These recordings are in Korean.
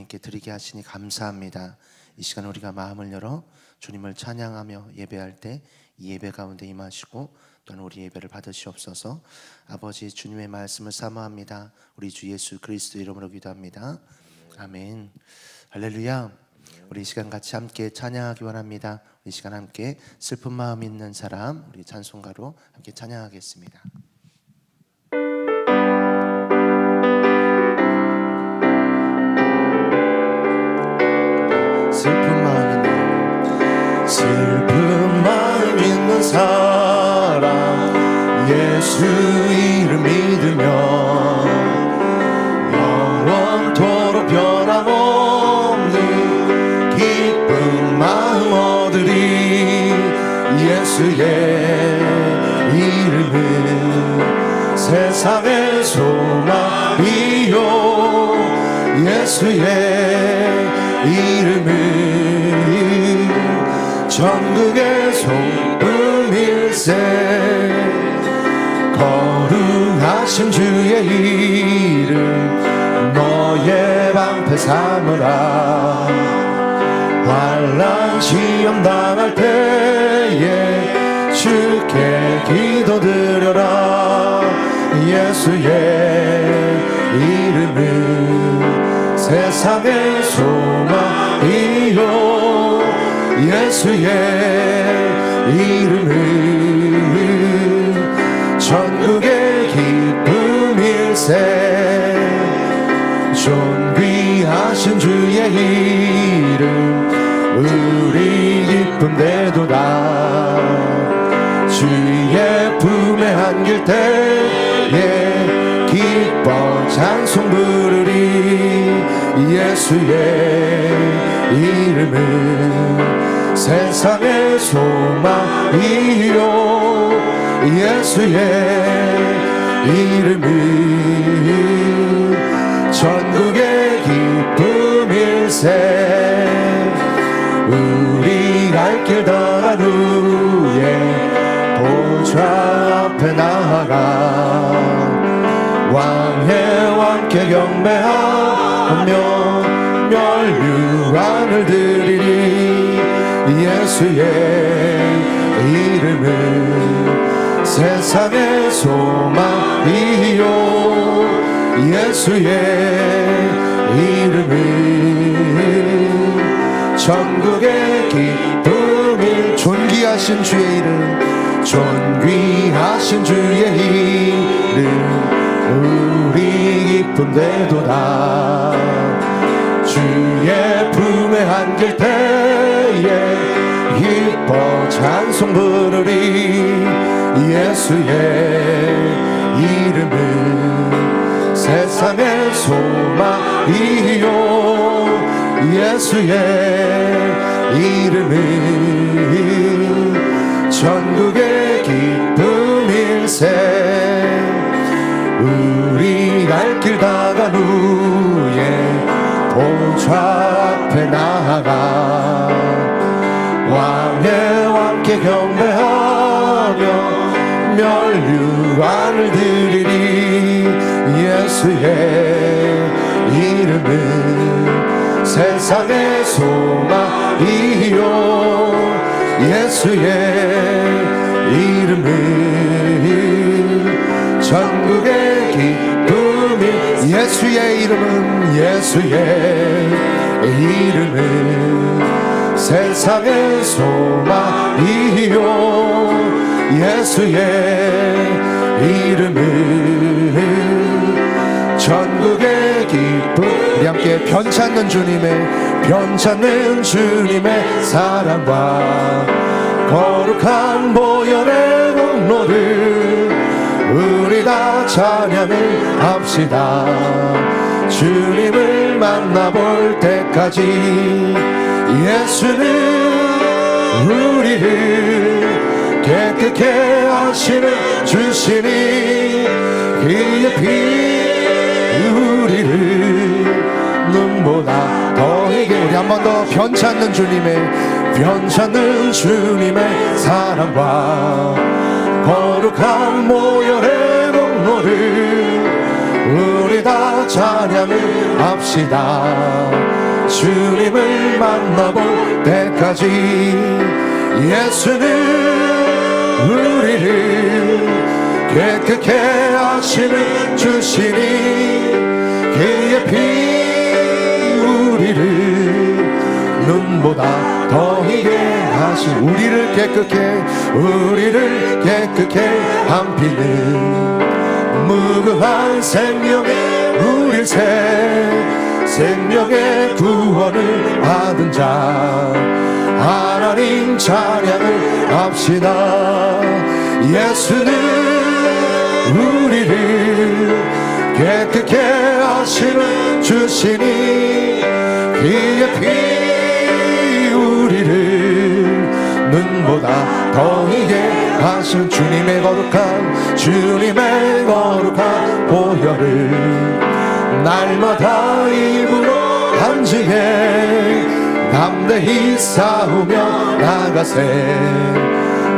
주님께 드리게 하시니 감사합니다. 이 시간 우리가 마음을 열어 주님을 찬양하며 예배할 때 이 예배 가운데 임하시고 또한 우리 예배를 받으시옵소서. 아버지, 주님의 말씀을 사모합니다. 우리 주 예수 그리스도 이름으로 기도합니다. 아멘. 할렐루야. 우리 이 시간 같이 함께 찬양하기 원합니다. 이 시간 함께 슬픈 마음 있는 사람, 우리 찬송가로 함께 찬양하겠습니다. 슬픈 마음 있는 사람, 예수 이름 믿으며 영원토록 변함없는 기쁜 마음 얻으리. 예수의 이름은 세상의 소망이요, 예수의 이름은 전국의 소음일세. 거룩하신 주의 이름 너의 방패 삼으라. 환난 시험 당할 때에 주께 기도드려라. 예수의 이름은 세상의 소망이요, 예수의 이름은 전국의 기쁨일세. 존귀하신 주의 이름 우리 기쁨되도다. 주의 품에 안길 때에 기뻐 찬송 부르리. 예수의 이름은 세상의 소망이요, 예수의 이름은 전국의 기쁨일세. 우리 갈 길 다한 후에 보좌 앞에 나아가 왕의 왕께 경배하며 멸류관을 드리리. 예수의 이름은 세상의 소망이요, 예수의 이름은 전국의 기쁨이. 존귀하신 주의 이름, 존귀하신 주의 이름 우리 기쁨되도다. 주의 품에 안길 때에 기뻐 찬송 부르리. 예수의 이름은 세상의 소망이요, 예수의 이름은 전국의 기쁨일세. 우리 갈 길 다간 후에 보좌 앞에 나아가 왕의 왕께 경배하며 멸류관을 드리리. 예수의 이름은 세상의 소망이요, 예수의 이름은 전국의 기쁨이. 예수의 이름은, 예수의 이름은 세상의 소망이요, 예수의 이름은 전국의 기쁨. 우리 함께 변찮는 주님의 사랑과 거룩한 보혈의 공로를 우리 다 찬양을 합시다. 주님을 만나볼 때까지 예수는 우리를 깨끗게 하시는 주시니 그의 피 우리를 눈보다 더하게. 우리 한 번 더 변찮는 주님의 사랑과 거룩한 보혈의 공로를 우리 다 찬양을 합시다. 만나볼 때까지 예수는 우리를 깨끗게 하시는 주시니 그의 피 우리를 눈보다 더 희게 하신 우리를 깨끗게 한 피는 무궁한 생명의 우릴 생명의 구원을 받은 자 하나님 찬양을 합시다. 예수는 우리를 깨끗게 하시는 주시니 그의 피 우리를 눈보다 더 희게 하신 주님의 거룩한 보혈을 날마다 입으로 간증해 담대히 싸우며 나가세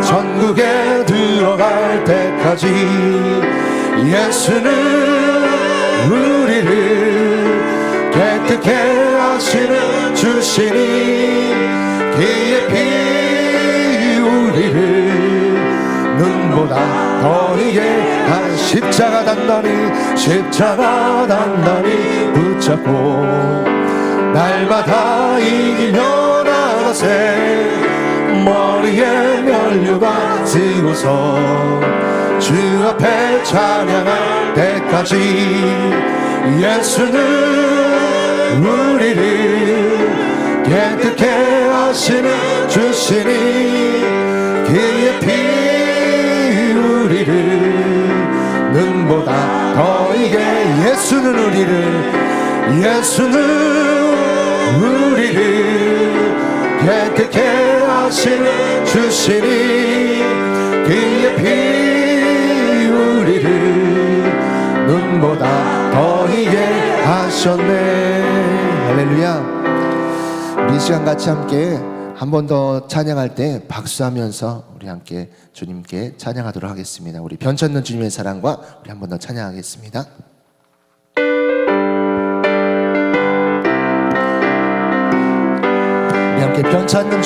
천국에 들어갈 때까지 예수는 우리를 깨끗게 하시는 주시니 그의 피 우리를 눈보다 더 희게 한 십자가 단단히 붙잡고 날마다 이기며 나가세 머리에 면류관 쓰고서 주 앞에 찬양할 때까지 예수는 우리를 깨끗게 하시는 주시니 그의 피 우리를 눈보다 더 희게 예수는 우리를 깨끗게 하시는 주시니 그의 피 우리를 눈보다 더 희게 하셨네. 할렐루야. 우리 이 시간 같이 함께 한 번 더 찬양할 때 박수하면서 우리 함께 주님께 찬양하도록 하겠습니다. 우리 변찮는 주님의 사랑과 우리 한 번 더 찬양하겠습니다. 우리 함께 변찮는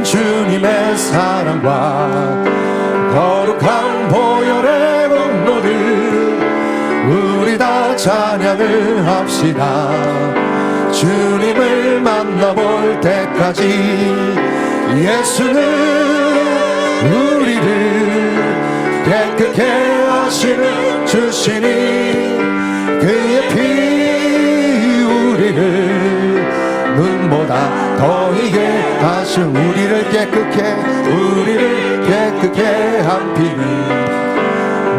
주님의 사랑과 거룩한 보혈의 공로를 우리 다 찬양을 합시다. 주님을 만나볼 때까지 예수는 우리를 깨끗게 하시는 주시니 그의 피 우리를 눈보다 더 희게 하신 우리를 깨끗게 한 피는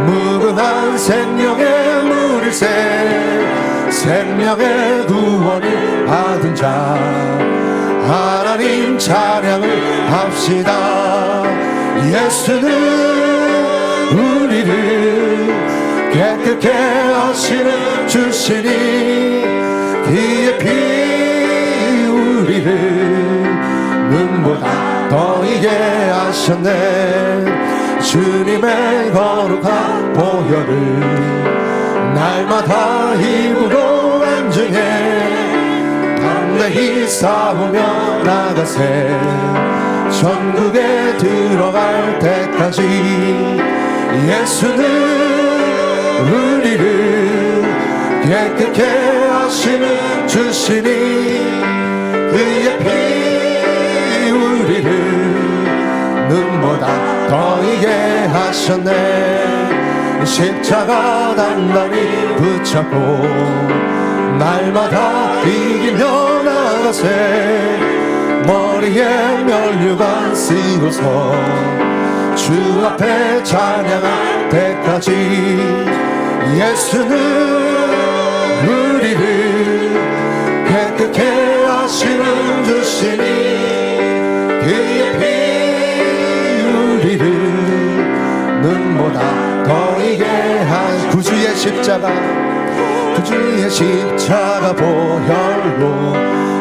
무궁한 생명의 물일새 생명의 구원을 받은 자 하나님 찬양을 합시다. 예수는 우리를 깨끗게 하시는 주시니 그의 피 우리를 눈보다 더 희게 하셨네. 주님의 거룩한 보혈을 날마다 힘으로 간증해 담대히 싸우며 나가세 천국에 들어갈 때까지 예수는 우리를 깨끗게 하시는 주시니 그의 피 우리를 눈보다 더 희게 하셨네. 십자가 단단히 붙잡고 날마다 이기며 나가세 머리에 면류관 쓰고서 주 앞에 찬양할 때까지 예수는 우리를 깨끗게 하시는 주시니 그의 피 우리를 눈보다 더 희게 한 구주의 십자가 보혈로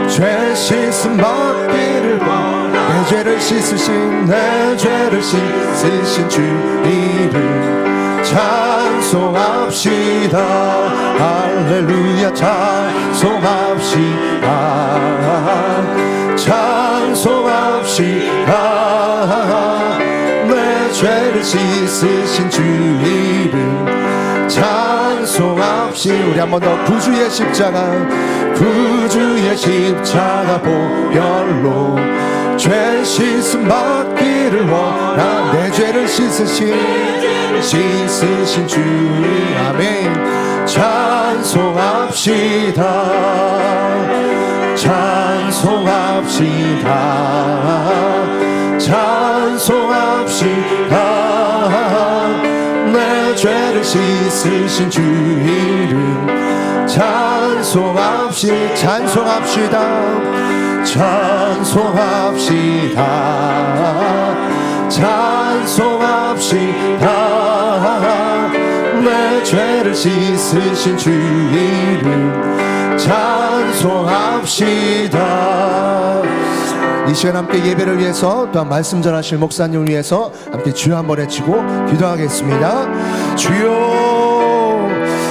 죄 씻음 받기를 내 죄를 씻으신 주 이름 찬송합시다. 할렐루야 찬송합시다. 없이 우리 한 번 더 구주의 십자가 보혈로 죄 씻음 받기를 원하 내 죄를 씻으신 주님 아멘 찬송합시다 내 죄를 씻으신 주 이름 찬송합시다 내 죄를 씻으신 주 이름 찬송합시다. 이 시간 함께 예배를 위해서 또한 말씀 전하실 목사님을 위해서 함께 주여 한번 외치고 기도하겠습니다. 주여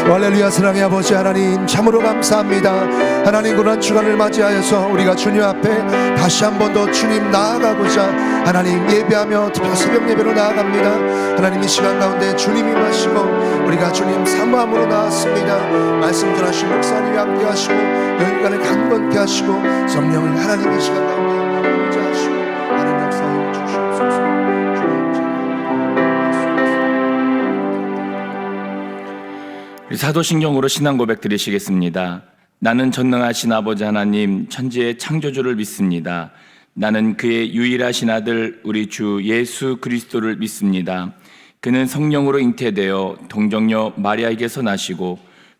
할렐루야. 사랑의 아버지 하나님 참으로 감사합니다. 하나님 그런 주간을 맞이하여서 우리가 주님 앞에 다시 한 번 더 주님 나아가고자 하나님 예배하며 특별 새벽 예배로 나아갑니다. 하나님 이 시간 가운데 주님이 마시고 우리가 주님 사모함으로 나왔습니다. 말씀 전하신 목사님이 함께 하시고 여기까지 강건케 하시고 성령을 하나님 이 시간 가운데 임재하시고 하나님 역사에 주시옵소서. 우리 사도신경으로 신앙 고백 드리시겠습니다. 나는 전능하신 아버지 하나님 천지의 창조주를 믿습니다. 나는 그의 유일하신 아들 우리 주 예수 그리스도를 믿습니다. 그는 성령으로 잉태되어 동정녀 마리아에게서 나시고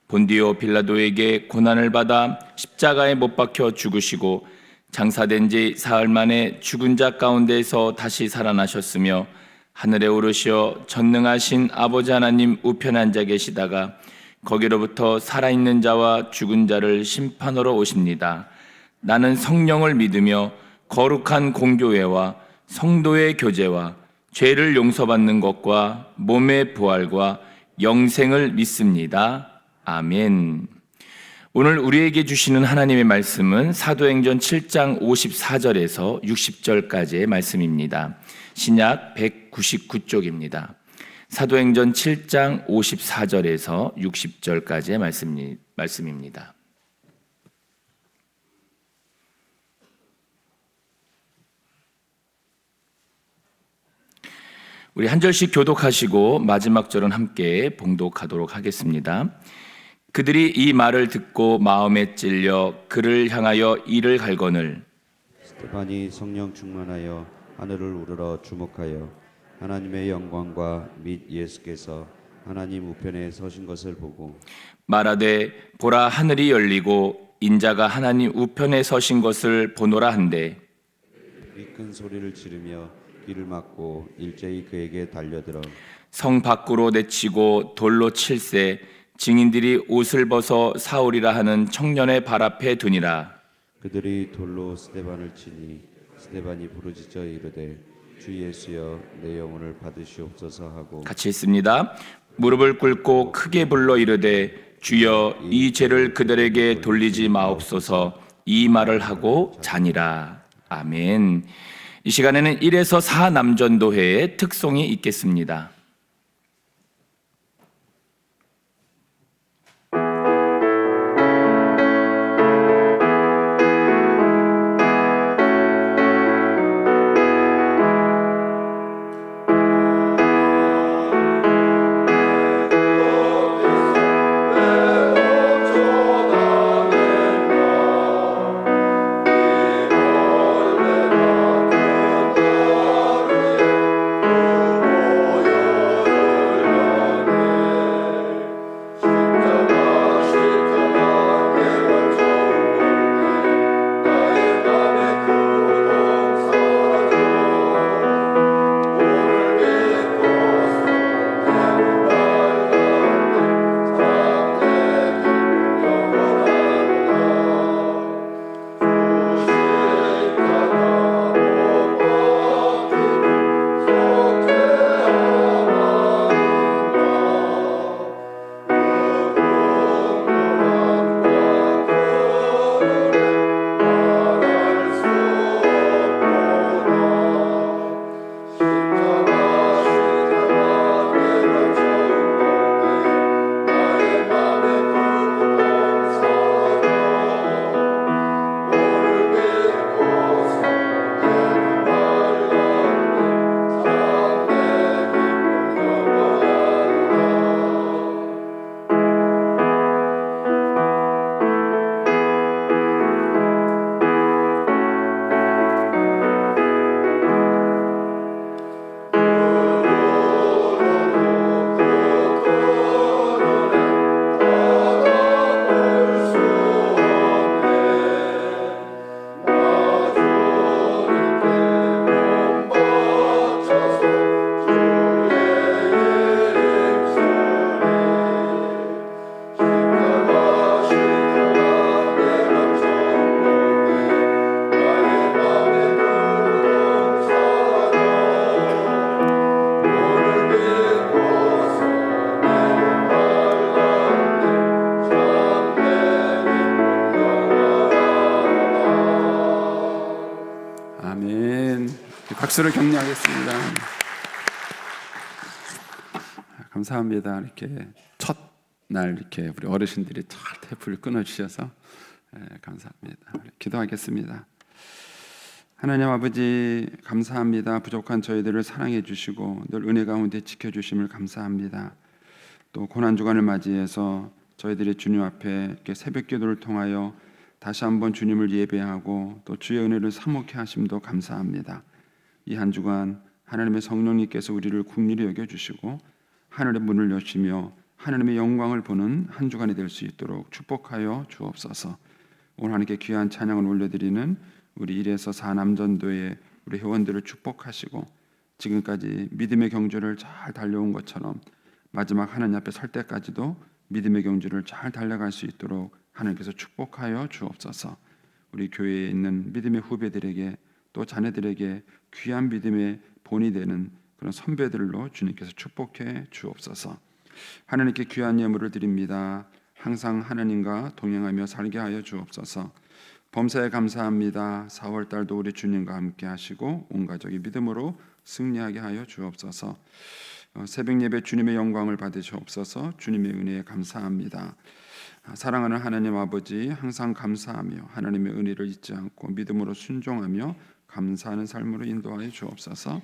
본디오 빌라도에게 고난을 받아 십자가에 못 박혀 죽으시고 장사된 지 사흘 만에 죽은 자 가운데서 다시 살아나셨으며 하늘에 오르시어 전능하신 아버지 하나님 우편에 앉아 계시다가 거기로부터 살아있는 자와 죽은 자를 심판하러 오십니다. 나는 성령을 믿으며 거룩한 공교회와 성도의 교제와 죄를 용서받는 것과 몸의 부활과 영생을 믿습니다. 아멘. 오늘 우리에게 주시는 하나님의 말씀은 사도행전 7장 54절에서 60절까지의 말씀입니다. 신약 199쪽입니다. 사도행전 7장 54절에서 60절까지의 말씀입니다. 우리 한 절씩 교독하시고 마지막 절은 함께 봉독하도록 하겠습니다. 그들이 이 말을 듣고 마음에 찔려 그를 향하여 이를 갈거늘 스데반이 성령 충만하여 하늘을 우러러 주목하여 하나님의 영광과 및 예수께서 하나님 우편에 서신 것을 보고 말하되 보라 하늘이 열리고 인자가 하나님 우편에 서신 것을 보노라 한데 이 큰 소리를 지르며 귀를 막고 일제히 그에게 달려들어 성 밖으로 내치고 돌로 칠세 증인들이 옷을 벗어 사울이라 하는 청년의 발 앞에 두니라. 그들이 돌로 스데반을 치니 스데반이 부르짖어 이르되 주 예수여 내 영혼을 받으시옵소서 하고 같이 있습니다. 무릎을 꿇고 크게 불러 이르되 주여 이 죄를 그들에게 돌리지 마옵소서 이 말을 하고 자니라. 아멘. 이 시간에는 1에서 4 남전도회의 특송이 있겠습니다. 박수를 격려하겠습니다. 감사합니다. 이렇게 첫날 이렇게 우리 어르신들이 잘 테이프를 끊어 주셔서 감사합니다. 기도하겠습니다. 하나님 아버지 감사합니다. 부족한 저희들을 사랑해 주시고 늘 은혜 가운데 지켜 주심을 감사합니다. 또 고난 주간을 맞이해서 저희들이 주님 앞에 이렇게 새벽 기도를 통하여 다시 한번 주님을 예배하고 또 주의 은혜를 사모케 하심도 감사합니다. 이 한 주간 하나님의 성령님께서 우리를 긍휼히 여겨 주시고 하늘의 문을 여시며 하나님의 영광을 보는 한 주간이 될 수 있도록 축복하여 주옵소서. 오늘 하나님께 귀한 찬양을 올려드리는 우리 1에서 4남전도의 우리 회원들을 축복하시고 지금까지 믿음의 경주를 잘 달려온 것처럼 마지막 하나님 앞에 설 때까지도 믿음의 경주를 잘 달려갈 수 있도록 하나님께서 축복하여 주옵소서. 우리 교회에 있는 믿음의 후배들에게 또 자녀들에게 귀한 믿음의 본이 되는 그런 선배들로 주님께서 축복해 주옵소서. 하나님께 귀한 예물을 드립니다. 항상 하나님과 동행하며 살게 하여 주옵소서. 범사에 감사합니다. 4월 달도 우리 주님과 함께 하시고 온 가족이 믿음으로 승리하게 하여 주옵소서. 새벽 예배 주님의 영광을 받으시옵소서. 주님의 은혜에 감사합니다. 사랑하는 하나님 아버지 항상 감사하며 하나님의 은혜를 잊지 않고 믿음으로 순종하며 감사하는 삶으로 인도하여 주옵소서.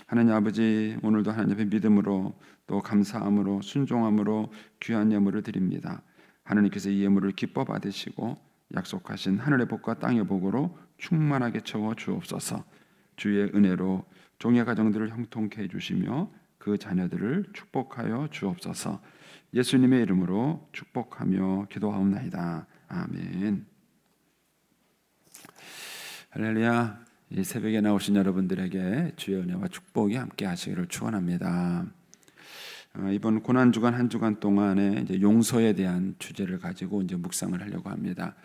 하나님 아버지 오늘도 하나님 앞에 믿음으로 또 감사함으로 순종함으로 귀한 예물을 드립니다. 하나님께서 이 예물을 기뻐 받으시고 약속하신 하늘의 복과 땅의 복으로 충만하게 채워 주옵소서. 주의 은혜로 종의 가정들을 형통케 해주시며 그 자녀들을 축복하여 주옵소서. 예수님의 이름으로 축복하며 기도하옵나이다. 아멘. 할렐루야. 이 새벽에 나오신 여러분들에게 주의 은혜와 축복이 함께 하시기를 축원합니다. 이번 고난 주간 한 주간 동안에 이제 용서에 대한 주제를 가지고 이제 묵상을 하려고 합니다.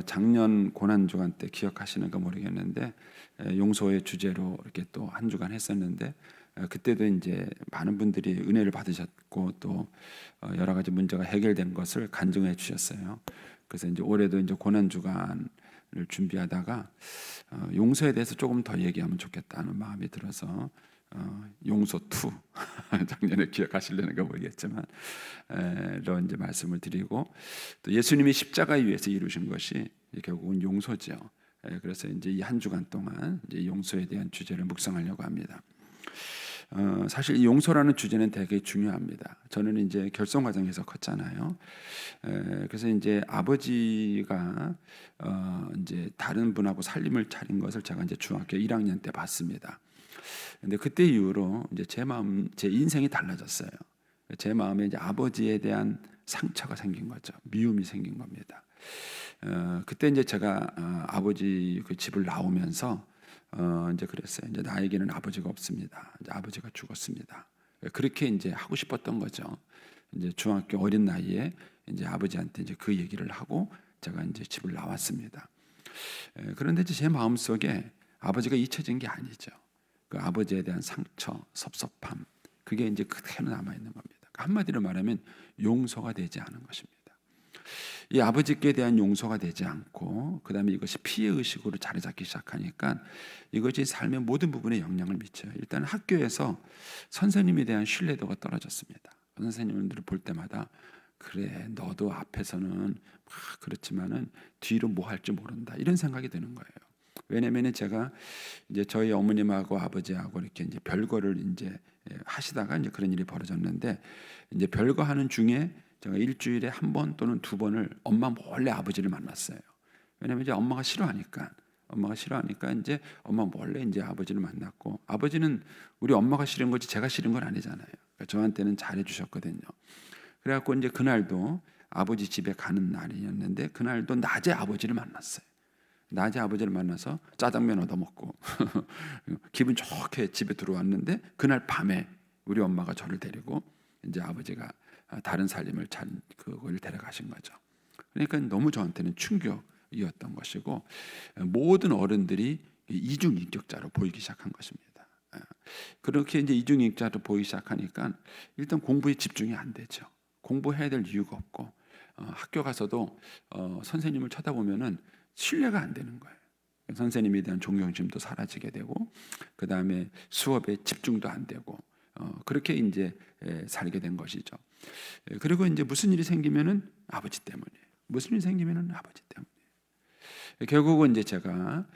작년 고난 주간 때 기억하시는가 모르겠는데 용서의 주제로 이렇게 또 한 주간 했었는데 그때도 이제 많은 분들이 은혜를 받으셨고 또 여러 가지 문제가 해결된 것을 간증해 주셨어요. 그래서 이제 올해도 이제 고난 주간을 준비하다가 용서에 대해서 조금 더 얘기하면 좋겠다는 마음이 들어서 용서 2 작년에 기억하시려는가 모르겠지만 로 이제 말씀을 드리고 또 예수님이 십자가 위에서 이루신 것이 결국은 용서죠. 그래서 이제 이 한 주간 동안 이제 용서에 대한 주제를 묵상하려고 합니다. 사실 이 용서라는 주제는 되게 중요합니다. 저는 이제 결손 가정에서 컸잖아요. 그래서 이제 아버지가 이제 다른 분하고 살림을 차린 것을 제가 이제 중학교 1학년 때 봤습니다. 근데 그때 이후로 이제 제 마음, 제 인생이 달라졌어요. 제 마음에 이제 아버지에 대한 상처가 생긴 거죠. 미움이 생긴 겁니다. 그때 이제 제가 아버지 그 집을 나오면서 이제 그랬어요. 이제 나에게는 아버지가 없습니다. 이제 아버지가 죽었습니다. 그렇게 이제 하고 싶었던 거죠. 이제 중학교 어린 나이에 이제 아버지한테 이제 그 얘기를 하고 제가 이제 집을 나왔습니다. 그런데 이제 제 마음 속에 아버지가 잊혀진 게 아니죠. 그 아버지에 대한 상처, 섭섭함, 그게 이제 그대로 남아 있는 겁니다. 한마디로 말하면 용서가 되지 않은 것입니다. 이 아버지께 대한 용서가 되지 않고 그다음에 이것이 피해 의식으로 자리 잡기 시작하니까 이것이 삶의 모든 부분에 영향을 미쳐요. 일단 학교에서 선생님에 대한 신뢰도가 떨어졌습니다. 선생님들을 볼 때마다 그래 너도 앞에서는 막 그렇지만은 뒤로 뭐 할지 모른다 이런 생각이 드는 거예요. 왜냐면은 제가 이제 저희 어머님하고 아버지하고 이렇게 이제 별거를 이제 하시다가 이제 그런 일이 벌어졌는데 이제 별거 하는 중에 제가 일주일에 1번 또는 2번을 엄마 몰래 아버지를 만났어요. 왜냐면 이제 엄마가 싫어하니까 이제 엄마 몰래 이제 아버지를 만났고 아버지는 우리 엄마가 싫은 거지 제가 싫은 건 아니잖아요. 그러니까 저한테는 잘해 주셨거든요. 그래갖고 이제 그날도 아버지 집에 가는 날이었는데 그날도 낮에 아버지를 만났어요. 낮에 아버지를 만나서 짜장면 얻어먹고 기분 좋게 집에 들어왔는데 그날 밤에 우리 엄마가 저를 데리고 이제 아버지가 다른 살림을 찬 그걸 데려가신 거죠. 그러니까 너무 저한테는 충격이었던 것이고 모든 어른들이 이중인격자로 보이기 시작한 것입니다. 그렇게 이제 이중인격자로 보이기 시작하니까 일단 공부에 집중이 안 되죠. 공부해야 될 이유가 없고 학교 가서도 선생님을 쳐다보면은 신뢰가 안 되는 거예요. 선생님에 대한 존경심도 사라지게 되고, 그 다음에 수업에 집중도 안 되고, 그렇게 이제 살게 된 것이죠. 그리고 이제 무슨 일이 생기면은 아버지 때문에, 무슨 일이 생기면은 아버지 때문에. 결국은 이제 제가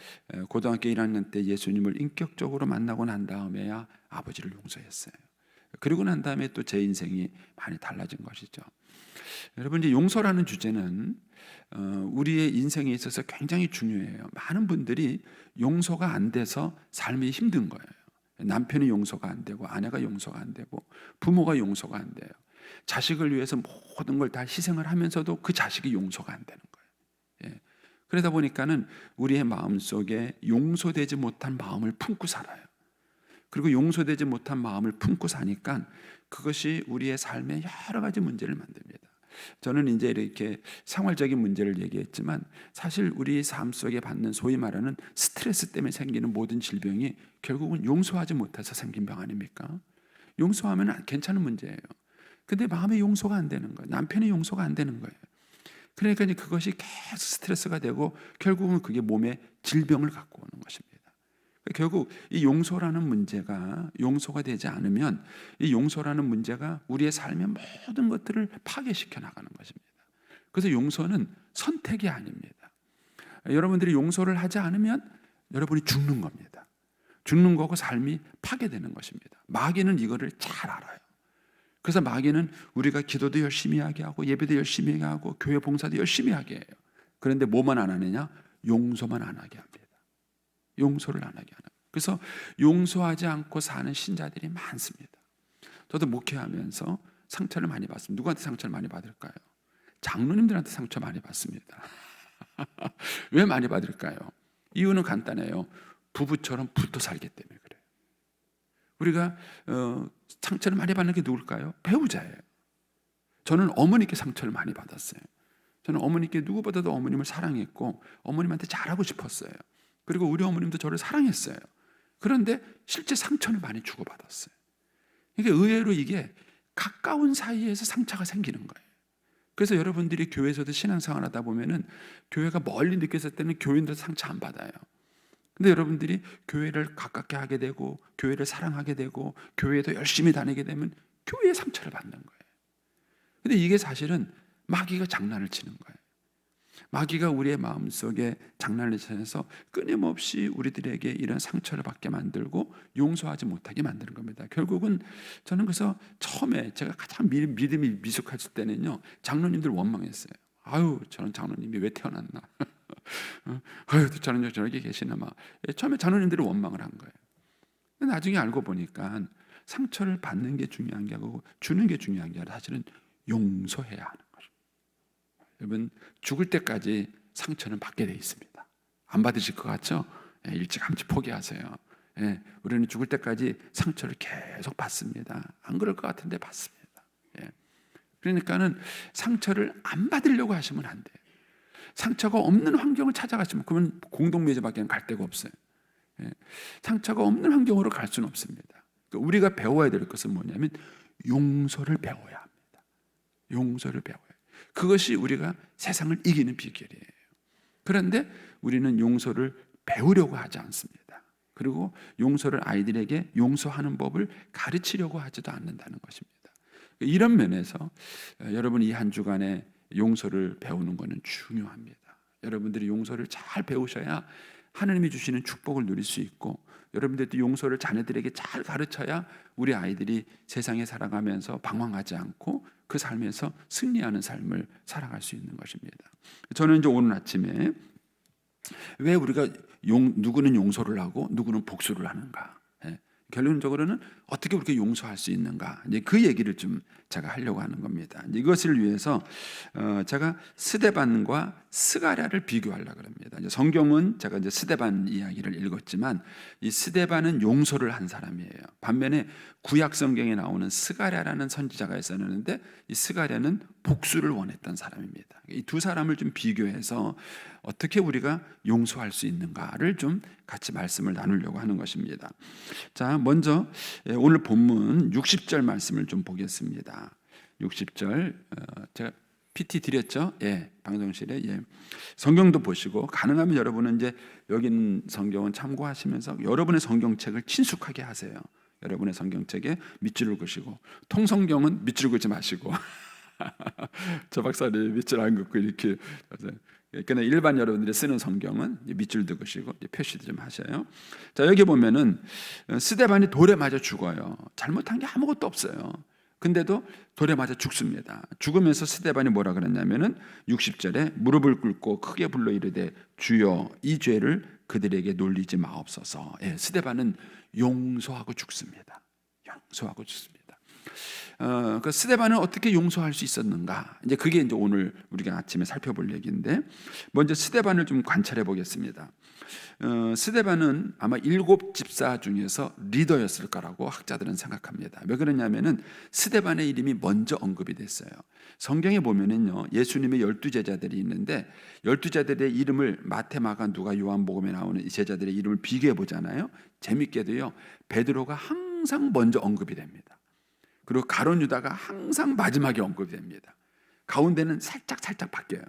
고등학교 1학년 때 예수님을 인격적으로 만나고 난 다음에야 아버지를 용서했어요. 그리고 난 다음에 또 제 인생이 많이 달라진 것이죠. 여러분, 이제 용서라는 주제는 우리의 인생에 있어서 굉장히 중요해요. 많은 분들이 용서가 안 돼서 삶이 힘든 거예요. 남편이 용서가 안 되고, 아내가 용서가 안 되고, 부모가 용서가 안 돼요. 자식을 위해서 모든 걸 다 희생을 하면서도 그 자식이 용서가 안 되는 거예요. 예. 그러다 보니까는 우리의 마음속에 용서되지 못한 마음을 품고 살아요. 그리고 용서되지 못한 마음을 품고 사니까 그것이 우리의 삶에 여러 가지 문제를 만듭니다. 저는 이제 이렇게 생활적인 문제를 얘기했지만, 사실 우리 삶 속에 받는 소위 말하는 스트레스 때문에 생기는 모든 질병이 결국은 용서하지 못해서 생긴 병 아닙니까? 용서하면 괜찮은 문제예요. 근데 마음의 용서가 안 되는 거예요. 남편의 용서가 안 되는 거예요. 그러니까 이제 그것이 계속 스트레스가 되고 결국은 그게 몸에 질병을 갖고 오는 것입니다. 결국 이 용서라는 문제가 용서가 되지 않으면, 이 용서라는 문제가 우리의 삶의 모든 것들을 파괴시켜 나가는 것입니다. 그래서 용서는 선택이 아닙니다. 여러분들이 용서를 하지 않으면 여러분이 죽는 겁니다. 죽는 거고 삶이 파괴되는 것입니다. 마귀는 이거를 잘 알아요. 그래서 마귀는 우리가 기도도 열심히 하게 하고, 예배도 열심히 하고, 교회 봉사도 열심히 하게 해요. 그런데 뭐만 안 하느냐? 용서만 안 하게 합니다. 용서를 안 하게 하는. 그래서 용서하지 않고 사는 신자들이 많습니다. 저도 목회하면서 상처를 많이 받습니다. 누구한테 상처를 많이 받을까요? 장로님들한테 상처 많이 받습니다. 왜 많이 받을까요? 이유는 간단해요. 부부처럼 붙어 살기 때문에 그래요. 우리가 상처를 많이 받는 게 누굴까요? 배우자예요. 저는 어머니께 상처를 많이 받았어요. 저는 어머니께 누구보다도 어머님을 사랑했고 어머님한테 잘하고 싶었어요. 그리고 우리 어머님도 저를 사랑했어요. 그런데 실제 상처를 많이 주고받았어요. 그러니까 의외로 이게 가까운 사이에서 상처가 생기는 거예요. 그래서 여러분들이 교회에서도 신앙생활 하다 보면은 교회가 멀리 느꼈을 때는 교인들 상처 안 받아요. 근데 여러분들이 교회를 가깝게 하게 되고 교회를 사랑하게 되고 교회에도 열심히 다니게 되면 교회의 상처를 받는 거예요. 근데 이게 사실은 마귀가 장난을 치는 거예요. 마귀가 우리의 마음속에 장난을 치면서 끊임없이 우리들에게 이런 상처를 받게 만들고 용서하지 못하게 만드는 겁니다. 결국은 저는 그래서 처음에 제가 가장 믿음이 미숙했을 때는요, 장로님들 원망했어요. 아유, 저는 장로님이 왜 태어났나. 아유, 저는 저렇게 계시나 막. 처음에 장로님들이 원망을 한 거예요. 근데 나중에 알고 보니까 상처를 받는 게 중요한 게 아니고 주는 게 중요한 게 아니라 사실은 용서해야 하는 거죠. 여러분, 죽을 때까지 상처는 받게 돼 있습니다. 안 받으실 것 같죠? 일찌감치 포기하세요. 우리는 죽을 때까지 상처를 계속 받습니다. 안 그럴 것 같은데 받습니다. 그러니까는 상처를 안 받으려고 하시면 안 돼요. 상처가 없는 환경을 찾아가시면 그러면 공동묘지밖에 갈 데가 없어요. 상처가 없는 환경으로 갈 수는 없습니다. 그러니까 우리가 배워야 될 것은 뭐냐면 용서를 배워야 합니다. 용서를 배워야 해요. 그것이 우리가 세상을 이기는 비결이에요. 그런데 우리는 용서를 배우려고 하지 않습니다. 그리고 용서를 아이들에게 용서하는 법을 가르치려고 하지도 않는다는 것입니다. 이런 면에서 여러분 이 한 주간에 용서를 배우는 것은 중요합니다. 여러분들이 용서를 잘 배우셔야 하나님이 주시는 축복을 누릴 수 있고, 여러분들도 용서를 자녀들에게 잘 가르쳐야 우리 아이들이 세상에 살아가면서 방황하지 않고 그 삶에서 승리하는 삶을 살아갈 수 있는 것입니다. 저는 이제 오늘 아침에 왜 우리가 누구는 용서를 하고 누구는 복수를 하는가? 결론적으로는 어떻게 우리가 용서할 수 있는가? 이제 그 얘기를 좀 제가 하려고 하는 겁니다. 이것을 위해서 제가 스데반과 스가랴를 비교하려고 합니다. 이제 성경은 제가 이제 스데반 이야기를 읽었지만 이 스데반은 용서를 한 사람이에요. 반면에 구약 성경에 나오는 스가랴라는 선지자가 있었는데 이 스가랴는 복수를 원했던 사람입니다. 이 두 사람을 좀 비교해서 어떻게 우리가 용서할 수 있는가를 좀 같이 말씀을 나누려고 하는 것입니다. 자, 먼저 오늘 본문 60절 말씀을 좀 보겠습니다. 60절 제가 PT 드렸죠? 예, 방송실에. 예. 성경도 보시고 가능하면 여러분은 이제 여기 있는 성경은 참고하시면서 여러분의 성경책을 친숙하게 하세요. 여러분의 성경책에 밑줄을 그시고, 통성경은 밑줄 그지 마시고 저 박사님 밑줄 안 긋고 이렇게. 그러니까 일반 여러분들이 쓰는 성경은 밑줄도 그시고 표시도 좀 하셔요. 자, 여기 보면은 스데반이 돌에 맞아 죽어요. 잘못한 게 아무것도 없어요. 근데도 돌에 맞아 죽습니다. 죽으면서 스데반이 뭐라 그랬냐면은 60절에 무릎을 꿇고 크게 불러 이르되 주여 이 죄를 그들에게 놀리지 마옵소서. 예, 스데반은 용서하고 죽습니다. 용서하고 죽습니다. 그 스데반은 어떻게 용서할 수 있었는가? 이제 그게 이제 오늘 우리가 아침에 살펴볼 얘기인데, 먼저 스데반을 좀 관찰해 보겠습니다. 스데반은 아마 7 집사 중에서 리더였을 거라고 학자들은 생각합니다. 왜 그러냐면은 스데반의 이름이 먼저 언급이 됐어요. 성경에 보면은요, 예수님의 12제자들이 있는데 12제자들의 이름을 마태, 마가, 누가, 요한복음에 나오는 이 제자들의 이름을 비교해 보잖아요. 재밌게도요, 베드로가 항상 먼저 언급이 됩니다. 그리고 가룟 유다가 항상 마지막에 언급이 됩니다. 가운데는 살짝 바뀌어요.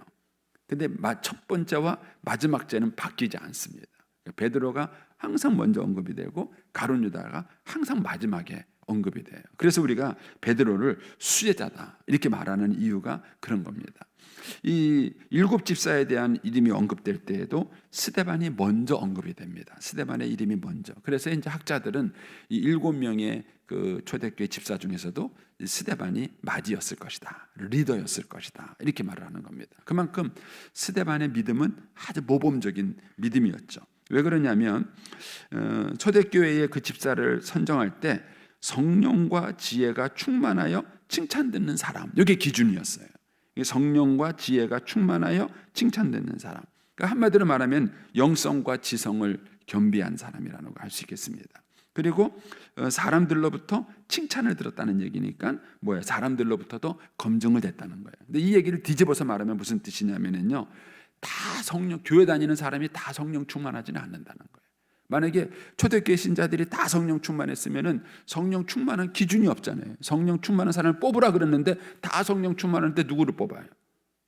근데 첫 번째와 마지막 죄는 바뀌지 않습니다. 베드로가 항상 먼저 언급이 되고 가룟 유다가 항상 마지막에 언급이 돼요. 그래서 우리가 베드로를 수제자다 이렇게 말하는 이유가 그런 겁니다. 이 7 집사에 대한 이름이 언급될 때에도 스데반이 먼저 언급이 됩니다. 스데반의 이름이 먼저. 그래서 이제 학자들은 이 7명의 그 초대교회 집사 중에서도 스데반이 마지였을 것이다, 리더였을 것이다 이렇게 말을 하는 겁니다. 그만큼 스데반의 믿음은 아주 모범적인 믿음이었죠. 왜 그러냐면 초대교회의 그 집사를 선정할 때 성령과 지혜가 충만하여 칭찬 듣는 사람, 이게 기준이었어요. 성령과 지혜가 충만하여 칭찬 듣는 사람. 그러니까 한마디로 말하면 영성과 지성을 겸비한 사람이라는 걸 알 수 있겠습니다. 그리고 사람들로부터 칭찬을 들었다는 얘기니까 뭐예요? 사람들로부터도 검증을 됐다는 거예요. 근데 이 얘기를 뒤집어서 말하면 무슨 뜻이냐면요, 다 성령, 교회 다니는 사람이 다 성령 충만하지는 않는다는 거예요. 만약에 초대교회 신자들이 다 성령 충만했으면은 성령 충만한 기준이 없잖아요. 성령 충만한 사람을 뽑으라 그랬는데 다 성령 충만한데 누구를 뽑아요?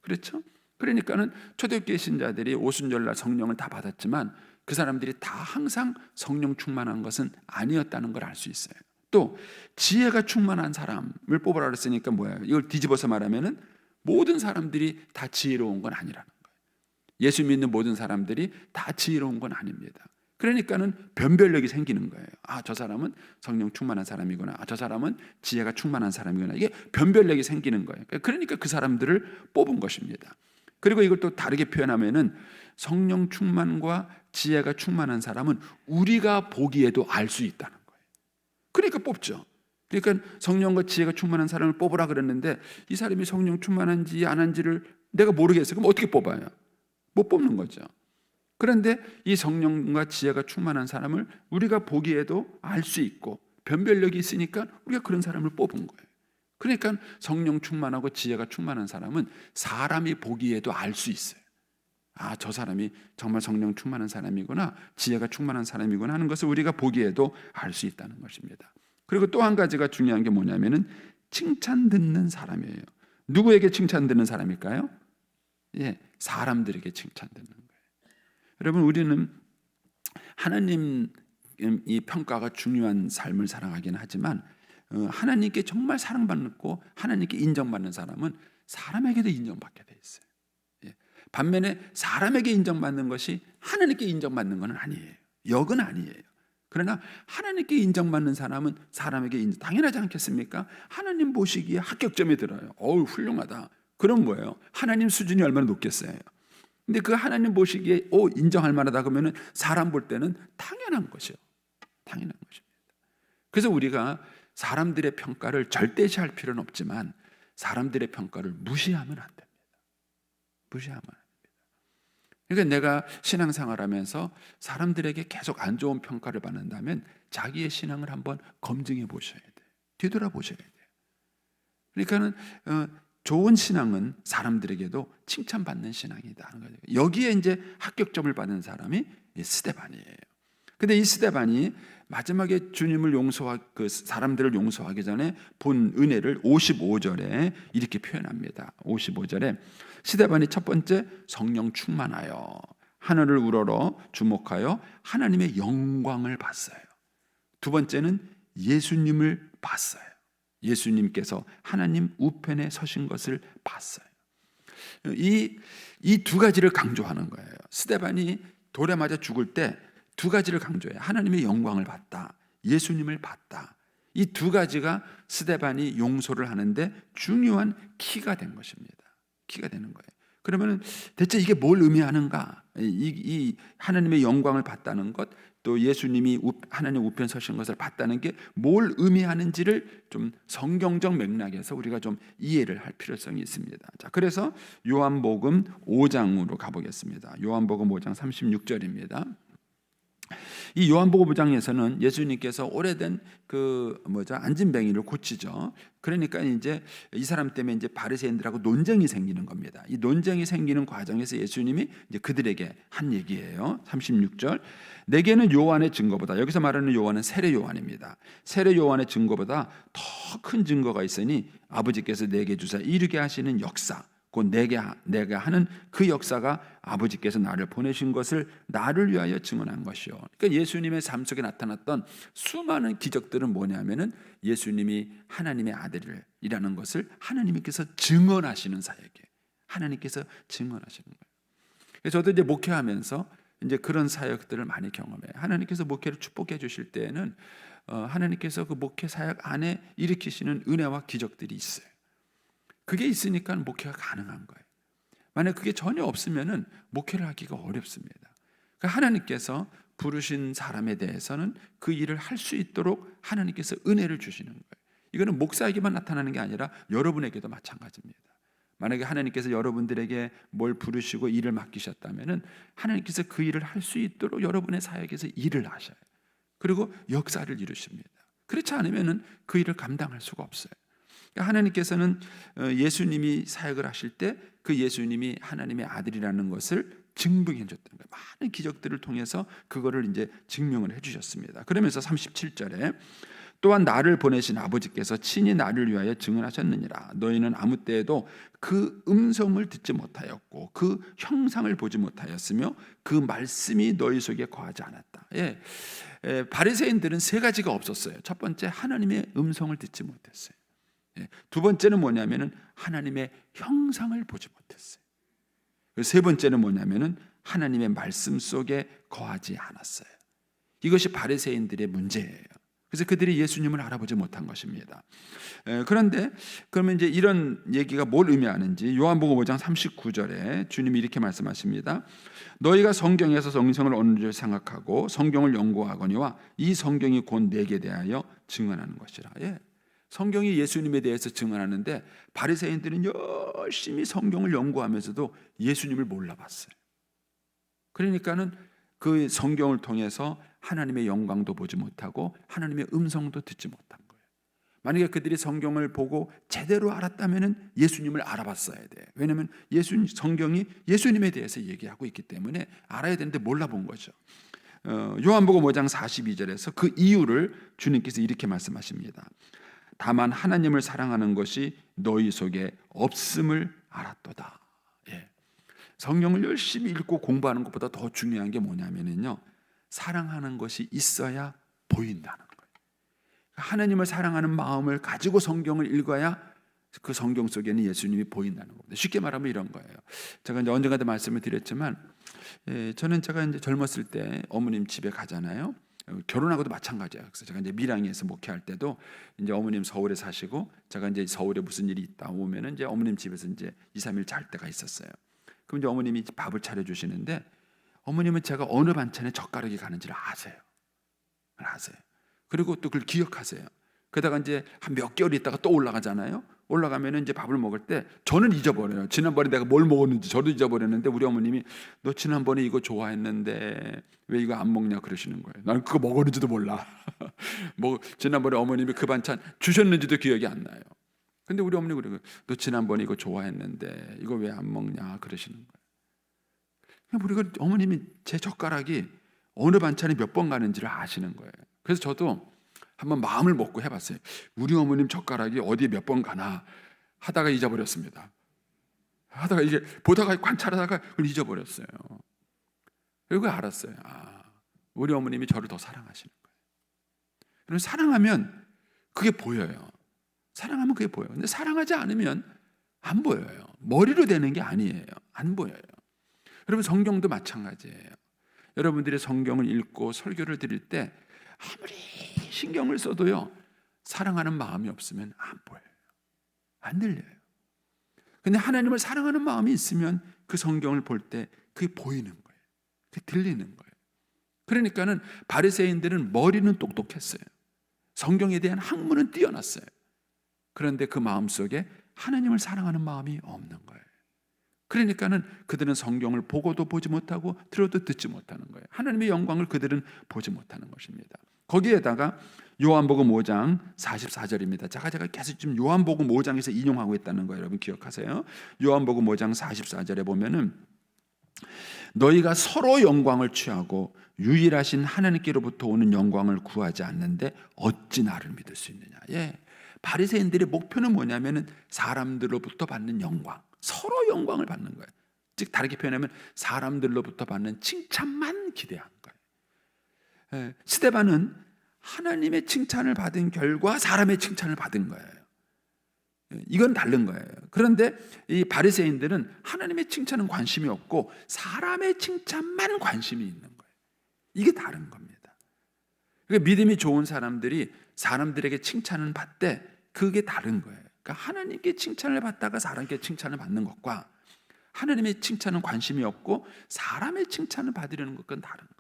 그렇죠? 그러니까는 초대교회 신자들이 오순절날 성령을 다 받았지만 그 사람들이 다 항상 성령 충만한 것은 아니었다는 걸 알 수 있어요. 또 지혜가 충만한 사람을 뽑으라 그랬으니까 뭐예요? 이걸 뒤집어서 말하면은 모든 사람들이 다 지혜로운 건 아니라는 거예요. 예수 믿는 모든 사람들이 다 지혜로운 건 아닙니다. 그러니까는 변별력이 생기는 거예요. 아, 저 사람은 성령 충만한 사람이구나. 아, 저 사람은 지혜가 충만한 사람이구나. 이게 변별력이 생기는 거예요. 그러니까 그 사람들을 뽑은 것입니다. 그리고 이걸 또 다르게 표현하면은 성령 충만과 지혜가 충만한 사람은 우리가 보기에도 알 수 있다는 거예요. 그러니까 뽑죠. 그러니까 성령과 지혜가 충만한 사람을 뽑으라 그랬는데 이 사람이 성령 충만한지 안 한지를 내가 모르겠어요. 그럼 어떻게 뽑아요? 못 뽑는 거죠. 그런데 이 성령과 지혜가 충만한 사람을 우리가 보기에도 알 수 있고 변별력이 있으니까 우리가 그런 사람을 뽑은 거예요. 그러니까 성령 충만하고 지혜가 충만한 사람은 사람이 보기에도 알 수 있어요. 아, 저 사람이 정말 성령 충만한 사람이구나, 지혜가 충만한 사람이구나 하는 것을 우리가 보기에도 알 수 있다는 것입니다. 그리고 또 한 가지가 중요한 게 뭐냐면은 칭찬 듣는 사람이에요. 누구에게 칭찬 듣는 사람일까요? 예, 사람들에게 칭찬 듣는 거예요. 여러분, 우리는 하나님 이 평가가 중요한 삶을 살아가긴 하지만 하나님께 정말 사랑받고 하나님께 인정받는 사람은 사람에게도 인정받게 돼 있어요. 예. 반면에 사람에게 인정받는 것이 하나님께 인정받는 건 아니에요. 역은 아니에요. 그러나 하나님께 인정받는 사람은 사람에게 당연하지 않겠습니까? 하나님 보시기에 합격점이 들어요. 어우, 훌륭하다. 그럼 뭐예요? 하나님 수준이 얼마나 높겠어요? 근데 그 하나님 보시기에 인정할 만하다 그러면은 사람 볼 때는 당연한 것이요. 당연한 것입니다. 그래서 우리가 사람들의 평가를 절대시할 필요는 없지만 사람들의 평가를 무시하면 안 됩니다. 무시하면 안 됩니다. 그러니까 내가 신앙생활하면서 사람들에게 계속 안 좋은 평가를 받는다면 자기의 신앙을 한번 검증해 보셔야 돼요. 뒤돌아보셔야 돼요. 그러니까는 좋은 신앙은 사람들에게도 칭찬받는 신앙이다 하는 거죠. 여기에 이제 합격점을 받은 사람이 스데반이에요. 근데 이 스데반이 마지막에 주님을 그 사람들을 용서하기 전에 본 은혜를 55절에 이렇게 표현합니다. 55절에 스데반이 첫 번째 성령 충만하여 하늘을 우러러 주목하여 하나님의 영광을 봤어요. 두 번째는 예수님을 봤어요. 예수님께서 하나님 우편에 서신 것을 봤어요. 이 두 가지를 강조하는 거예요. 스데반이 돌에 맞아 죽을 때 두 가지를 강조해요. 하나님의 영광을 봤다, 예수님을 봤다. 이 두 가지가 스데반이 용서를 하는데 중요한 키가 된 것입니다. 키가 되는 거예요. 그러면 대체 이게 뭘 의미하는가? 이 하나님의 영광을 봤다는 것, 또 예수님이 하나님 우편 서신 것을 봤다는 게 뭘 의미하는지를 좀 성경적 맥락에서 우리가 좀 이해를 할 필요성이 있습니다. 자, 그래서 요한복음 5장으로 가보겠습니다. 요한복음 5장 36절입니다. 이 요한복음 5장에서는 예수님께서 오래된 안진뱅이를 고치죠. 그러니까 이제 이 사람 때문에 이제 바리새인들하고 논쟁이 생기는 겁니다. 이 논쟁이 생기는 과정에서 예수님이 이제 그들에게 한 얘기예요. 36절. 내게는 요한의 증거보다, 여기서 말하는 요한은 세례 요한입니다. 세례 요한의 증거보다 더 큰 증거가 있으니 아버지께서 내게 주사 이루게 하시는 역사, 곧 내가 하는 그 역사가 아버지께서 나를 보내신 것을 나를 위하여 증언한 것이요. 그러니까 예수님의 삶 속에 나타났던 수많은 기적들은 뭐냐면은 예수님이 하나님의 아들이라는 것을 하나님께서 증언하시는 사역이에요. 하나님께서 증언하시는 거예요. 그래서 저도 이제 목회하면서 이제 그런 사역들을 많이 경험해요. 하나님께서 목회를 축복해 주실 때에는 하나님께서 그 목회 사역 안에 일으키시는 은혜와 기적들이 있어요. 그게 있으니까 목회가 가능한 거예요. 만약 그게 전혀 없으면은 목회를 하기가 어렵습니다. 그러니까 하나님께서 부르신 사람에 대해서는 그 일을 할 수 있도록 하나님께서 은혜를 주시는 거예요. 이거는 목사에게만 나타나는 게 아니라 여러분에게도 마찬가지입니다. 만약에 하나님께서 여러분들에게 뭘 부르시고 일을 맡기셨다면은 하나님께서 그 일을 할 수 있도록 여러분의 사역에서 일을 하셔요. 그리고 역사를 이루십니다. 그렇지 않으면은 그 일을 감당할 수가 없어요. 하나님께서는 예수님이 사역을 하실 때 그 예수님이 하나님의 아들이라는 것을 증명해 줬다는 거예요. 많은 기적들을 통해서 그거를 이제 증명을 해 주셨습니다. 그러면서 37절에 또한 나를 보내신 아버지께서 친히 나를 위하여 증언하셨느니라. 너희는 아무 때에도 그 음성을 듣지 못하였고 그 형상을 보지 못하였으며 그 말씀이 너희 속에 거하지 않았다. 바리새인들은 세 가지가 없었어요. 첫 번째, 하나님의 음성을 듣지 못했어요. 두 번째는 뭐냐면은 하나님의 형상을 보지 못했어요. 세 번째는 뭐냐면은 하나님의 말씀 속에 거하지 않았어요. 이것이 바리새인들의 문제예요. 그래서 그들이 예수님을 알아보지 못한 것입니다. 그런데 그러면 이제 이런 얘기가 뭘 의미하는지 요한복음 5장 39절에 주님이 이렇게 말씀하십니다. 너희가 성경에서 성경을 어느 줄 생각하고 성경을 연구하거니와 이 성경이 곧 내게 대하여 증언하는 것이라. 성경이 예수님에 대해서 증언하는데 바리새인들은 열심히 성경을 연구하면서도 예수님을 몰라봤어요. 그러니까는 그 성경을 통해서 하나님의 영광도 보지 못하고 하나님의 음성도 듣지 못한 거예요. 만약에 그들이 성경을 보고 제대로 알았다면은 예수님을 알아봤어야 돼. 왜냐하면 성경이 예수님에 대해서 얘기하고 있기 때문에 알아야 되는데 몰라본 거죠. 요한복음 5장 42절에서 그 이유를 주님께서 이렇게 말씀하십니다. 다만 하나님을 사랑하는 것이 너희 속에 없음을 알았도다. 성경을 열심히 읽고 공부하는 것보다 더 중요한 게 뭐냐면요, 사랑하는 것이 있어야 보인다는 거예요. 하나님을 사랑하는 마음을 가지고 성경을 읽어야 그 성경 속에는 예수님이 보인다는 겁니다. 쉽게 말하면 이런 거예요. 제가 이제 언젠가도 말씀을 드렸지만, 저는 제가 이제 젊었을 때 어머님 집에 가잖아요. 결혼하고도 마찬가지예요. 그래서 제가 이제 밀양에서 목회할 때도 이제 어머님 서울에 사시고 제가 이제 서울에 무슨 일이 있다 오면은 이제 어머님 집에서 이제 2, 3일 잘 때가 있었어요. 그럼 이제 어머님이 밥을 차려 주시는데 어머님은 제가 어느 반찬에 젓가락이 가는지를 아세요. 그리고 또 그걸 기억하세요. 그러다가 이제 한 몇 개월 있다가 또 올라가잖아요. 올라가면은 이제 밥을 먹을 때 저는 잊어버려요. 지난번에 내가 뭘 먹었는지 저도 잊어버렸는데 우리 어머님이 너 지난번에 이거 좋아했는데 왜 이거 안 먹냐 그러시는 거예요. 나는 그거 먹었는지도 몰라. 지난번에 어머님이 그 반찬 주셨는지도 기억이 안 나요. 근데 우리 어머니 그래요. 너 지난번에 이거 좋아했는데 이거 왜 안 먹냐 그러시는 거예요. 우리가 어머님이 제 젓가락이 어느 반찬이 몇 번 가는지를 아시는 거예요. 그래서 저도 한번 마음을 먹고 해봤어요. 우리 어머님 젓가락이 어디에 몇 번 가나 하다가 잊어버렸습니다. 하다가 이게 보다가 관찰하다가 그걸 잊어버렸어요. 그리고 알았어요. 우리 어머님이 저를 더 사랑하시는 거예요. 그럼 사랑하면 그게 보여요. 사랑하면 그게 보여요. 근데 사랑하지 않으면 안 보여요. 머리로 되는 게 아니에요. 안 보여요. 여러분 성경도 마찬가지예요. 여러분들이 성경을 읽고 설교를 드릴 때 아무리 신경을 써도요, 사랑하는 마음이 없으면 안 보여요. 안 들려요. 근데 하나님을 사랑하는 마음이 있으면 그 성경을 볼 때 그게 보이는 거예요. 그게 들리는 거예요. 그러니까는 바리새인들은 머리는 똑똑했어요. 성경에 대한 학문은 뛰어났어요. 그런데 그 마음속에 하나님을 사랑하는 마음이 없는 거예요. 그러니까는 그들은 성경을 보고도 보지 못하고 들어도 듣지 못하는 거예요. 하나님의 영광을 그들은 보지 못하는 것입니다. 거기에다가 요한복음 5장 44절입니다. 제가 계속 지금 요한복음 5장에서 인용하고 있다는 거예요. 여러분 기억하세요? 요한복음 5장 44절에 보면은 너희가 서로 영광을 취하고 유일하신 하나님께로부터 오는 영광을 구하지 않는데 어찌 나를 믿을 수 있느냐. 바리새인들의 목표는 뭐냐면은 사람들로부터 받는 영광, 서로 영광을 받는 거예요. 즉 다르게 표현하면 사람들로부터 받는 칭찬만 기대한 거예요. 스데반은 하나님의 칭찬을 받은 결과 사람의 칭찬을 받은 거예요. 이건 다른 거예요. 그런데 이 바리새인들은 하나님의 칭찬은 관심이 없고 사람의 칭찬만 관심이 있는 거예요. 이게 다른 겁니다. 그러니까 믿음이 좋은 사람들이 사람들에게 칭찬을 받되 그게 다른 거예요. 그러니까 하나님께 칭찬을 받다가 사람께 칭찬을 받는 것과 하나님의 칭찬은 관심이 없고 사람의 칭찬을 받으려는 것과는 다른 거예요.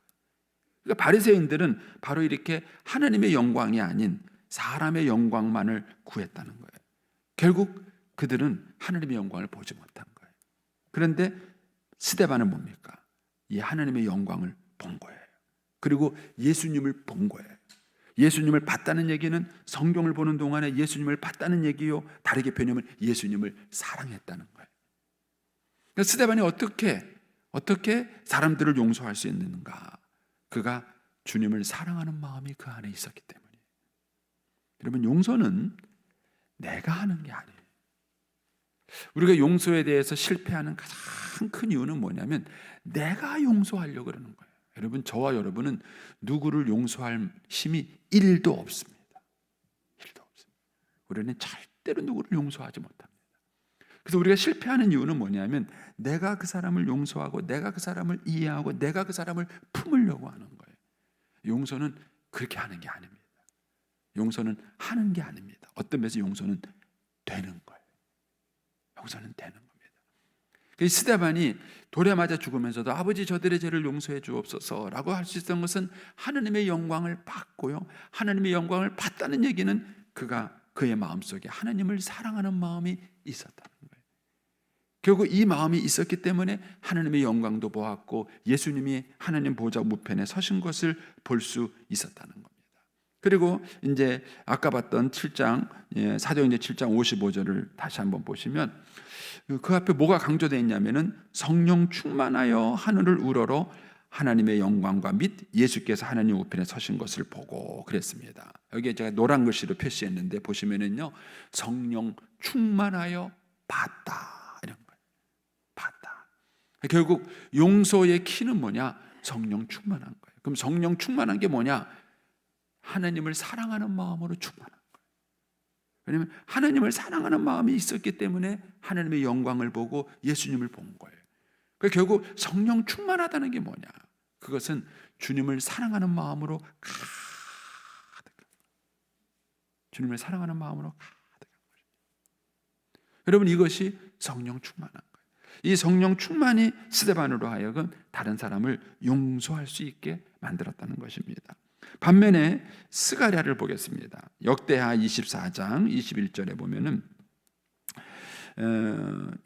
그러니까 바리새인들은 바로 이렇게 하나님의 영광이 아닌 사람의 영광만을 구했다는 거예요. 결국 그들은 하나님의 영광을 보지 못한 거예요. 그런데 스데반은 뭡니까? 이 하나님의 영광을 본 거예요. 그리고 예수님을 본 거예요. 예수님을 봤다는 얘기는 성경을 보는 동안에 예수님을 봤다는 얘기요. 다르게 표현하면 예수님을 사랑했다는 거예요. 그러니까 스데반이 어떻게 사람들을 용서할 수 있는가? 그가 주님을 사랑하는 마음이 그 안에 있었기 때문이에요. 여러분 용서는 내가 하는 게 아니에요. 우리가 용서에 대해서 실패하는 가장 큰 이유는 뭐냐면 내가 용서하려고 그러는 거예요. 여러분 저와 여러분은 누구를 용서할 힘이 1도 없습니다. 1도 없습니다. 우리는 절대로 누구를 용서하지 못합니다. 그래서 우리가 실패하는 이유는 뭐냐면 내가 그 사람을 용서하고 내가 그 사람을 이해하고 내가 그 사람을 품으려고 하는 거예요. 용서는 그렇게 하는 게 아닙니다. 용서는 하는 게 아닙니다. 어떤 면에서 용서는 되는 거예요. 용서는 되는 겁니다. 스데반이 돌에 맞아 죽으면서도 아버지 저들의 죄를 용서해 주옵소서라고 할 수 있었던 것은 하나님의 영광을 받고요. 하나님의 영광을 받다는 얘기는 그가 그의 마음속에 하나님을 사랑하는 마음이 있었다는 거예요. 결국 이 마음이 있었기 때문에 하나님의 영광도 보았고 예수님이 하나님 보좌 우편에 서신 것을 볼 수 있었다는 겁니다. 그리고 이제 아까 봤던 7장 사도행전 7장 55절을 다시 한번 보시면 그 앞에 뭐가 강조되어 있냐면은 성령 충만하여 하늘을 우러러 하나님의 영광과 및 예수께서 하나님 우편에 서신 것을 보고 그랬습니다. 여기에 제가 노란 글씨로 표시했는데 보시면은요 성령 충만하여 봤다 이런 거예요. 봤다. 결국 용서의 키는 뭐냐? 성령 충만한 거예요. 그럼 성령 충만한 게 뭐냐? 하나님을 사랑하는 마음으로 충만한 거예요. 왜냐하면 하나님을 사랑하는 마음이 있었기 때문에 하나님의 영광을 보고 예수님을 본 거예요. 그러니까 결국 성령 충만하다는 게 뭐냐? 그것은 주님을 사랑하는 마음으로 가득한 거예요. 주님을 사랑하는 마음으로 가득한 거예요. 여러분 이것이 성령 충만한 거예요. 이 성령 충만이 스데반으로 하여금 다른 사람을 용서할 수 있게 만들었다는 것입니다. 반면에 스가랴를 보겠습니다. 역대하 24장 21절에 보면은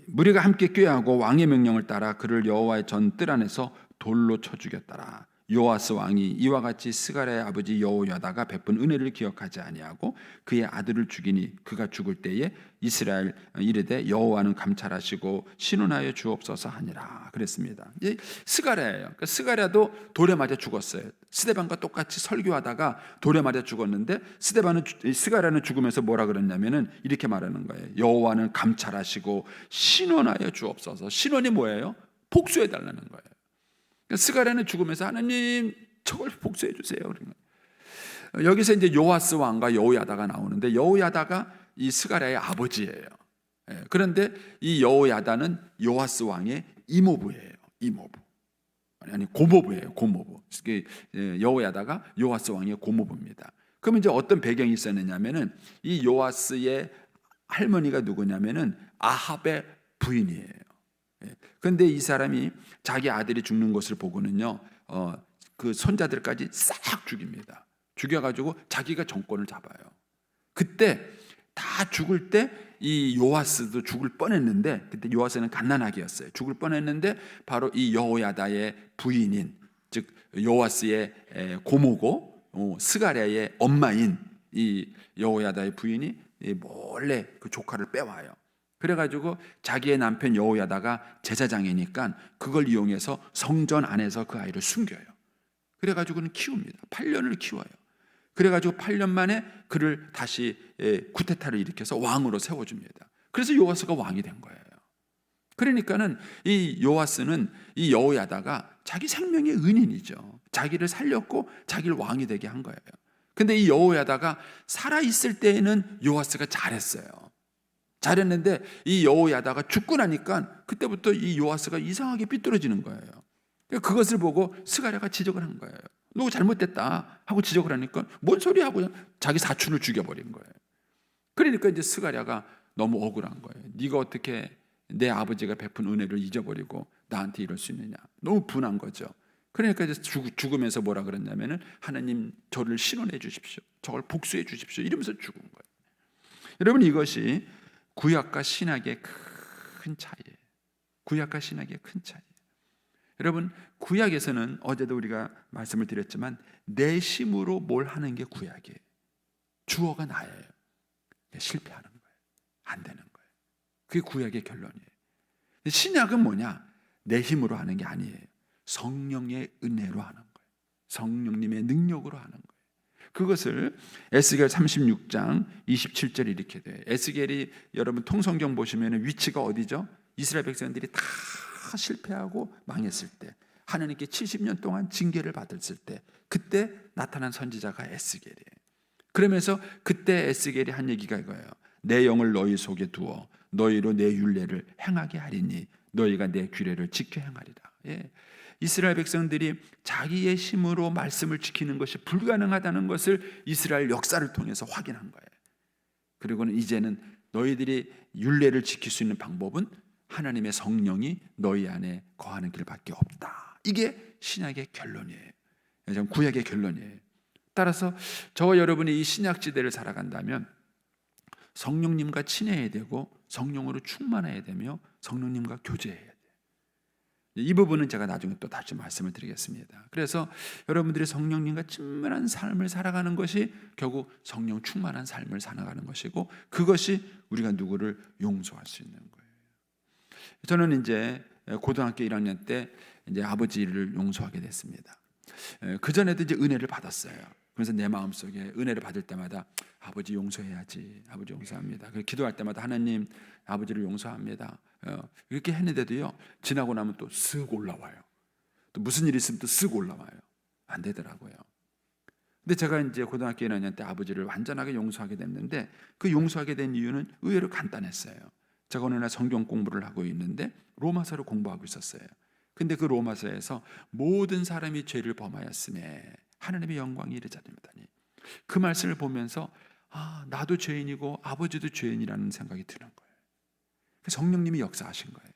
무리가 함께 꾀하고 왕의 명령을 따라 그를 여호와의 전 뜰 안에서 돌로 쳐 죽였더라. 요아스 왕이 이와 같이 스가랴의 아버지 여호야다가 베푼 은혜를 기억하지 아니하고 그의 아들을 죽이니 그가 죽을 때에 이스라엘 이르되 여호와는 감찰하시고 신원하여 주옵소서 하니라 그랬습니다. 이제 스가랴예요. 그러니까 스가랴도 돌에 맞아 죽었어요. 스데반과 똑같이 설교하다가 돌에 맞아 죽었는데 스가랴는 죽으면서 뭐라 그랬냐면은 이렇게 말하는 거예요. 여호와는 감찰하시고 신원하여 주옵소서. 신원이 뭐예요? 복수해 달라는 거예요. 스가랴는 죽으면서 하나님 저걸 복수해 주세요. 여기서 이제 요아스 왕과 여호야다가 나오는데 여호야다가 이 스가랴의 아버지예요. 그런데 이 여호야다는 요아스 왕의 이모부예요. 이모부. 아니 고모부예요. 고모부. 여호야다가 요아스 왕의 고모부입니다. 그럼 이제 어떤 배경이 있었느냐면은 이 요아스의 할머니가 누구냐면은 아합의 부인이에요. 그런데 이 사람이 자기 아들이 죽는 것을 보고는요, 그 손자들까지 싹 죽입니다. 죽여가지고 자기가 정권을 잡아요. 그때 다 죽을 때 이 요아스도 죽을 뻔했는데, 그때 요아스는 갓난아기였어요. 죽을 뻔했는데 바로 이 여호야다의 부인인, 즉 요아스의 고모고 스가랴의 엄마인 이 여호야다의 부인이 몰래 그 조카를 빼와요. 그래가지고 자기의 남편 여호야다가 제사장이니까 그걸 이용해서 성전 안에서 그 아이를 숨겨요. 그래가지고는 키웁니다. 8년을 키워요. 그래가지고 8년 만에 그를 다시 쿠데타를 일으켜서 왕으로 세워줍니다. 그래서 요아스가 왕이 된 거예요. 그러니까는 이 요아스는 이 여호야다가 자기 생명의 은인이죠. 자기를 살렸고 자기를 왕이 되게 한 거예요. 근데 이 여호야다가 살아있을 때에는 요아스가 잘했어요. 잘했는데 이 여호야다가 죽고 나니까 그때부터 이 요아스가 이상하게 삐뚤어지는 거예요. 그것을 보고 스가랴가 지적을 한 거예요. 너 잘못됐다 하고 지적을 하니까 뭔 소리 하고 그냥 자기 사촌을 죽여버린 거예요. 그러니까 이제 스가랴가 너무 억울한 거예요. 네가 어떻게 내 아버지가 베푼 은혜를 잊어버리고 나한테 이럴 수 있느냐. 너무 분한 거죠. 그러니까 이제 죽으면서 뭐라 그랬냐면은 하나님 저를 신원해 주십시오. 저걸 복수해 주십시오. 이러면서 죽은 거예요. 여러분 이것이 구약과 신약의 큰 차이예요. 구약과 신약의 큰 차이예요. 여러분 구약에서는 어제도 우리가 말씀을 드렸지만 내심으로 뭘 하는 게 구약이에요. 주어가 나예요. 실패하는 거예요. 안 되는 거예요. 그게 구약의 결론이에요. 신약은 뭐냐? 내 힘으로 하는 게 아니에요. 성령의 은혜로 하는 거예요. 성령님의 능력으로 하는 거예요. 그것을 에스겔 36장 27절에 이렇게 돼요. 에스겔이 여러분 통성경 보시면 위치가 어디죠? 이스라엘 백성들이 다 실패하고 망했을 때, 하나님께 70년 동안 징계를 받았을 때, 그때 나타난 선지자가 에스겔이에요. 그러면서 그때 에스겔이 한 얘기가 이거예요. 내 영을 너희 속에 두어 너희로 내 율례를 행하게 하리니 너희가 내 규례를 지켜 행하리라. 예. 이스라엘 백성들이 자기의 힘으로 말씀을 지키는 것이 불가능하다는 것을 이스라엘 역사를 통해서 확인한 거예요. 그리고는 이제는 너희들이 율례를 지킬 수 있는 방법은 하나님의 성령이 너희 안에 거하는 길밖에 없다. 이게 신약의 결론이에요. 구약의 결론이에요. 따라서 저와 여러분이 이 신약지대를 살아간다면 성령님과 친해야 되고 성령으로 충만해야 되며 성령님과 교제해야 돼요. 이 부분은 제가 나중에 또 다시 말씀을 드리겠습니다. 그래서 여러분들이 성령님과 친밀한 삶을 살아가는 것이 결국 성령 충만한 삶을 살아가는 것이고, 그것이 우리가 누구를 용서할 수 있는 거예요. 저는 이제 고등학교 1학년 때 이제 아버지를 용서하게 됐습니다. 그 전에도 이제 은혜를 받았어요. 그래서 내 마음속에 은혜를 받을 때마다 아버지 용서해야지, 아버지 용서합니다. 기도할 때마다 하나님 아버지를 용서합니다. 이렇게 했는데도요, 지나고 나면 또 쓱 올라와요. 또 무슨 일이 있으면 또 쓱 올라와요. 안 되더라고요. 근데 제가 이제 고등학교 1학년 때 아버지를 완전하게 용서하게 됐는데, 그 용서하게 된 이유는 의외로 간단했어요. 제가 어느 날 성경 공부를 하고 있는데 로마서를 공부하고 있었어요. 근데 그 로마서에서 모든 사람이 죄를 범하였음에 하나님의 영광이 이르자니다니, 그 말씀을 보면서 나도 죄인이고 아버지도 죄인이라는 생각이 드는 거예요. 성령님이 역사하신 거예요.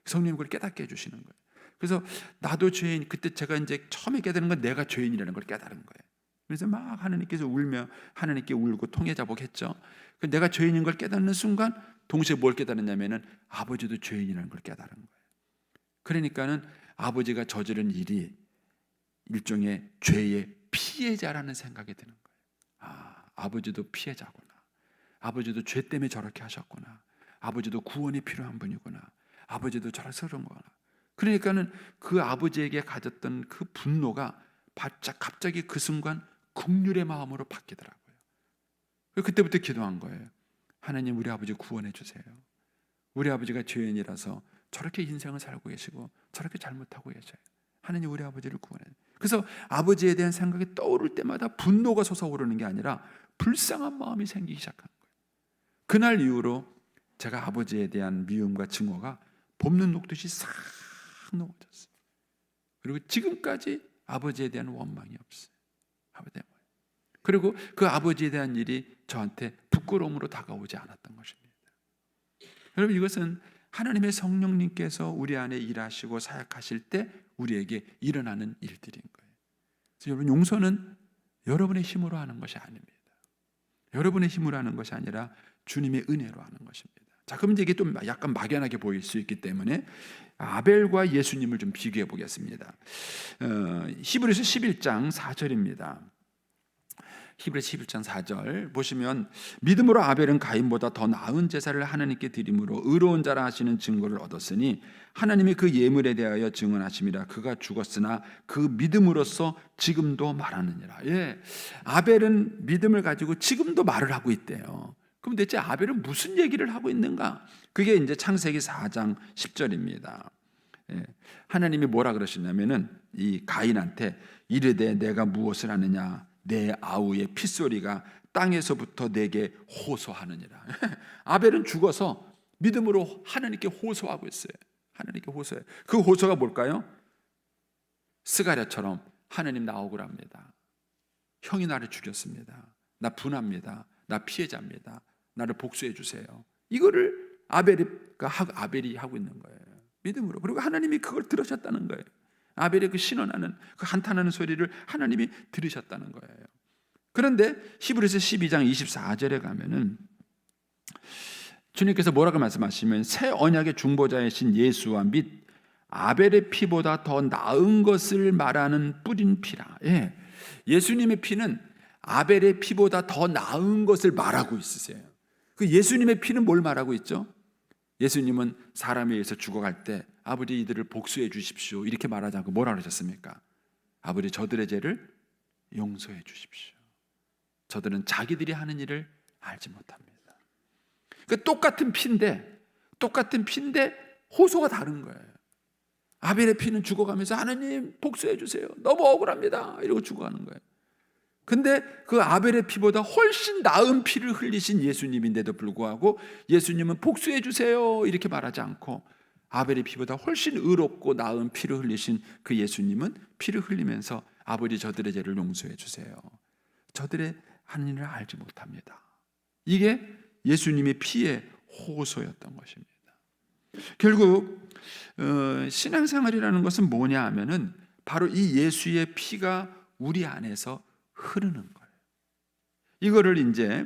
성령님이 그걸 깨닫게 해주시는 거예요. 그래서 나도 죄인, 그때 제가 이제 처음에 깨달은 건 내가 죄인이라는 걸 깨달은 거예요. 그래서 막 하나님께서 울며 하나님께 울고 통해자복했죠. 내가 죄인인 걸 깨닫는 순간 동시에 뭘 깨달았냐면은 아버지도 죄인이라는 걸 깨달은 거예요. 그러니까는 아버지가 저지른 일이 일종의 죄의 피해자라는 생각이 드는 거예요. 아버지도 피해자구나. 아버지도 죄 때문에 저렇게 하셨구나. 아버지도 구원이 필요한 분이구나. 아버지도 저래서 그런 거구나. 그러니까는 그 아버지에게 가졌던 그 분노가 바짝 갑자기 그 순간 긍휼의 마음으로 바뀌더라고요. 그때부터 기도한 거예요. 하나님, 우리 아버지 구원해 주세요. 우리 아버지가 죄인이라서 저렇게 인생을 살고 계시고 저렇게 잘못하고 계셔요. 하나님, 우리 아버지를 구원해. 그래서 아버지에 대한 생각이 떠오를 때마다 분노가 솟아오르는 게 아니라 불쌍한 마음이 생기기 시작한 거예요. 그날 이후로 제가 아버지에 대한 미움과 증오가 봄눈 녹듯이 싹 녹아졌어요. 그리고 지금까지 아버지에 대한 원망이 없어요. 아버지. 그리고 그 아버지에 대한 일이 저한테 부끄러움으로 다가오지 않았던 것입니다. 여러분, 이것은 하나님의 성령님께서 우리 안에 일하시고 사역하실 때 우리에게 일어나는 일들인 거예요. 그래서 여러분, 용서는 여러분의 힘으로 하는 것이 아닙니다. 여러분의 힘으로 하는 것이 아니라 주님의 은혜로 하는 것입니다. 자, 그럼 이게 좀 약간 막연하게 보일 수 있기 때문에 아벨과 예수님을 좀 비교해 보겠습니다. 히브리서 11장 4절입니다. 히브리서 11장 4절 보시면, 믿음으로 아벨은 가인보다 더 나은 제사를 하나님께 드림으로 의로운 자라 하시는 증거를 얻었으니 하나님이 그 예물에 대하여 증언하심이라. 그가 죽었으나 그 믿음으로써 지금도 말하느니라. 예, 아벨은 믿음을 가지고 지금도 말을 하고 있대요. 그럼 대체 아벨은 무슨 얘기를 하고 있는가? 그게 이제 창세기 4장 10절입니다. 예, 하나님이 뭐라 그러시냐면은 이 가인한테 이르되 내가 무엇을 하느냐? 내 아우의 핏소리가 땅에서부터 내게 호소하느니라. 아벨은 죽어서 믿음으로 하나님께 호소하고 있어요. 하나님께 호소해요. 그 호소가 뭘까요? 스가랴처럼 하나님, 나 억울합니다. 형이 나를 죽였습니다. 나 분합니다. 나 피해자입니다. 나를 복수해 주세요. 이거를 아벨이 하고 있는 거예요. 믿음으로. 그리고 하나님이 그걸 들으셨다는 거예요. 아벨의 그 신원하는, 그 한탄하는 소리를 하나님이 들으셨다는 거예요. 그런데 히브리서 12장 24절에 가면은 주님께서 뭐라고 말씀하시면, 새 언약의 중보자이신 예수와 및 아벨의 피보다 더 나은 것을 말하는 뿌린 피라. 예, 예수님의 피는 아벨의 피보다 더 나은 것을 말하고 있으세요. 그 예수님의 피는 뭘 말하고 있죠? 예수님은 사람에 의해서 죽어갈 때 아버지, 이들을 복수해 주십시오 이렇게 말하지 않고 뭐라 그러셨습니까? 아버지, 저들의 죄를 용서해 주십시오. 저들은 자기들이 하는 일을 알지 못합니다. 그 똑같은 피인데 호소가 다른 거예요. 아벨의 피는 죽어가면서 하나님 복수해 주세요, 너무 억울합니다 이러고 죽어가는 거예요. 근데 그 아벨의 피보다 훨씬 나은 피를 흘리신 예수님인데도 불구하고 예수님은 복수해 주세요 이렇게 말하지 않고, 아벨의 피보다 훨씬 의롭고 나은 피를 흘리신 그 예수님은 피를 흘리면서 아버지, 저들의 죄를 용서해 주세요. 저들의 하는 일을 알지 못합니다. 이게 예수님의 피의 호소였던 것입니다. 결국 신앙생활이라는 것은 뭐냐 하면은 바로 이 예수의 피가 우리 안에서 흐르는 거예요. 이거를 이제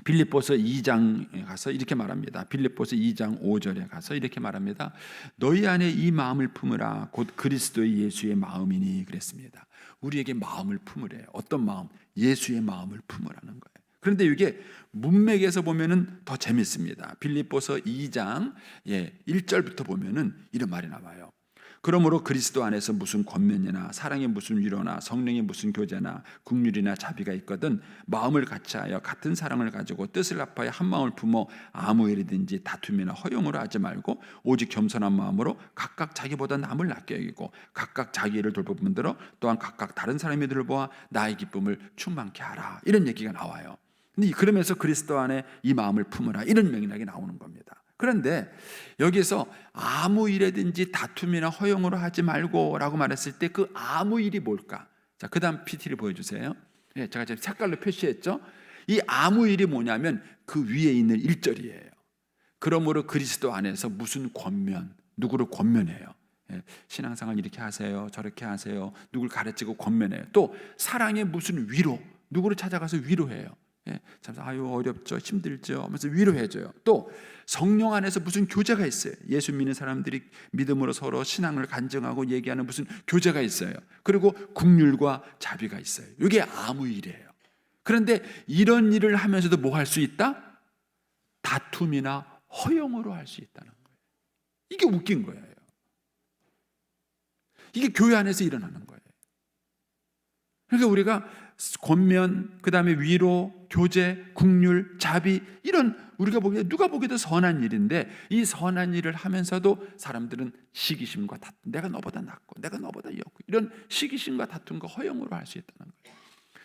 빌립보서 2장에 가서 이렇게 말합니다. 빌립보서 2장 5절에 가서 이렇게 말합니다. 너희 안에 이 마음을 품으라. 곧 그리스도의 예수의 마음이니 그랬습니다. 우리에게 마음을 품으래요. 어떤 마음? 예수의 마음을 품으라는 거예요. 그런데 이게 문맥에서 보면은 더 재밌습니다. 빌립보서 2장 1절부터 보면은 이런 말이 나와요. 그러므로 그리스도 안에서 무슨 권면이나 사랑의 무슨 위로나 성령의 무슨 교제나 긍휼이나 자비가 있거든 마음을 같이하여 같은 사랑을 가지고 뜻을 합하여 한 마음을 품어 아무 일이든지 다툼이나 허용으로 하지 말고 오직 겸손한 마음으로 각각 자기보다 남을 낫게 여기고 각각 자기 일을 돌볼 뿐더러 또한 각각 다른 사람의 일을 보아 나의 기쁨을 충만케 하라. 이런 얘기가 나와요. 근데 그러면서 그리스도 안에 이 마음을 품으라 이런 맥락이 나오는 겁니다. 그런데 여기서 아무 일이든지 다툼이나 허용으로 하지 말고 라고 말했을 때 그 아무 일이 뭘까? 자, 그 다음 PT를 보여주세요. 예, 제가 지금 색깔로 표시했죠. 이 아무 일이 뭐냐면 그 위에 있는 1절이에요. 그러므로 그리스도 안에서 무슨 권면, 누구를 권면해요. 예, 신앙생활 이렇게 하세요, 저렇게 하세요, 누구를 가르치고 권면해요. 또 사랑의 무슨 위로, 누구를 찾아가서 위로해요. 예, 참 아유 어렵죠, 힘들죠 하면서 위로해줘요. 또 성령 안에서 무슨 교제가 있어요. 예수 믿는 사람들이 믿음으로 서로 신앙을 간증하고 얘기하는 무슨 교제가 있어요. 그리고 긍휼과 자비가 있어요. 이게 아무 일이에요. 그런데 이런 일을 하면서도 뭐 할 수 있다? 다툼이나 허용으로 할 수 있다는 거예요. 이게 웃긴 거예요. 이게 교회 안에서 일어나는 거예요. 그러니까 우리가 권면, 그 다음에 위로, 교제, 긍휼, 자비, 이런 우리가 보기에 누가 보기에도 선한 일인데, 이 선한 일을 하면서도 사람들은 시기심과 다툼, 내가 너보다 낫고 내가 너보다 였고, 이런 시기심과 다툼과 허용으로 할 수 있다는 거예요.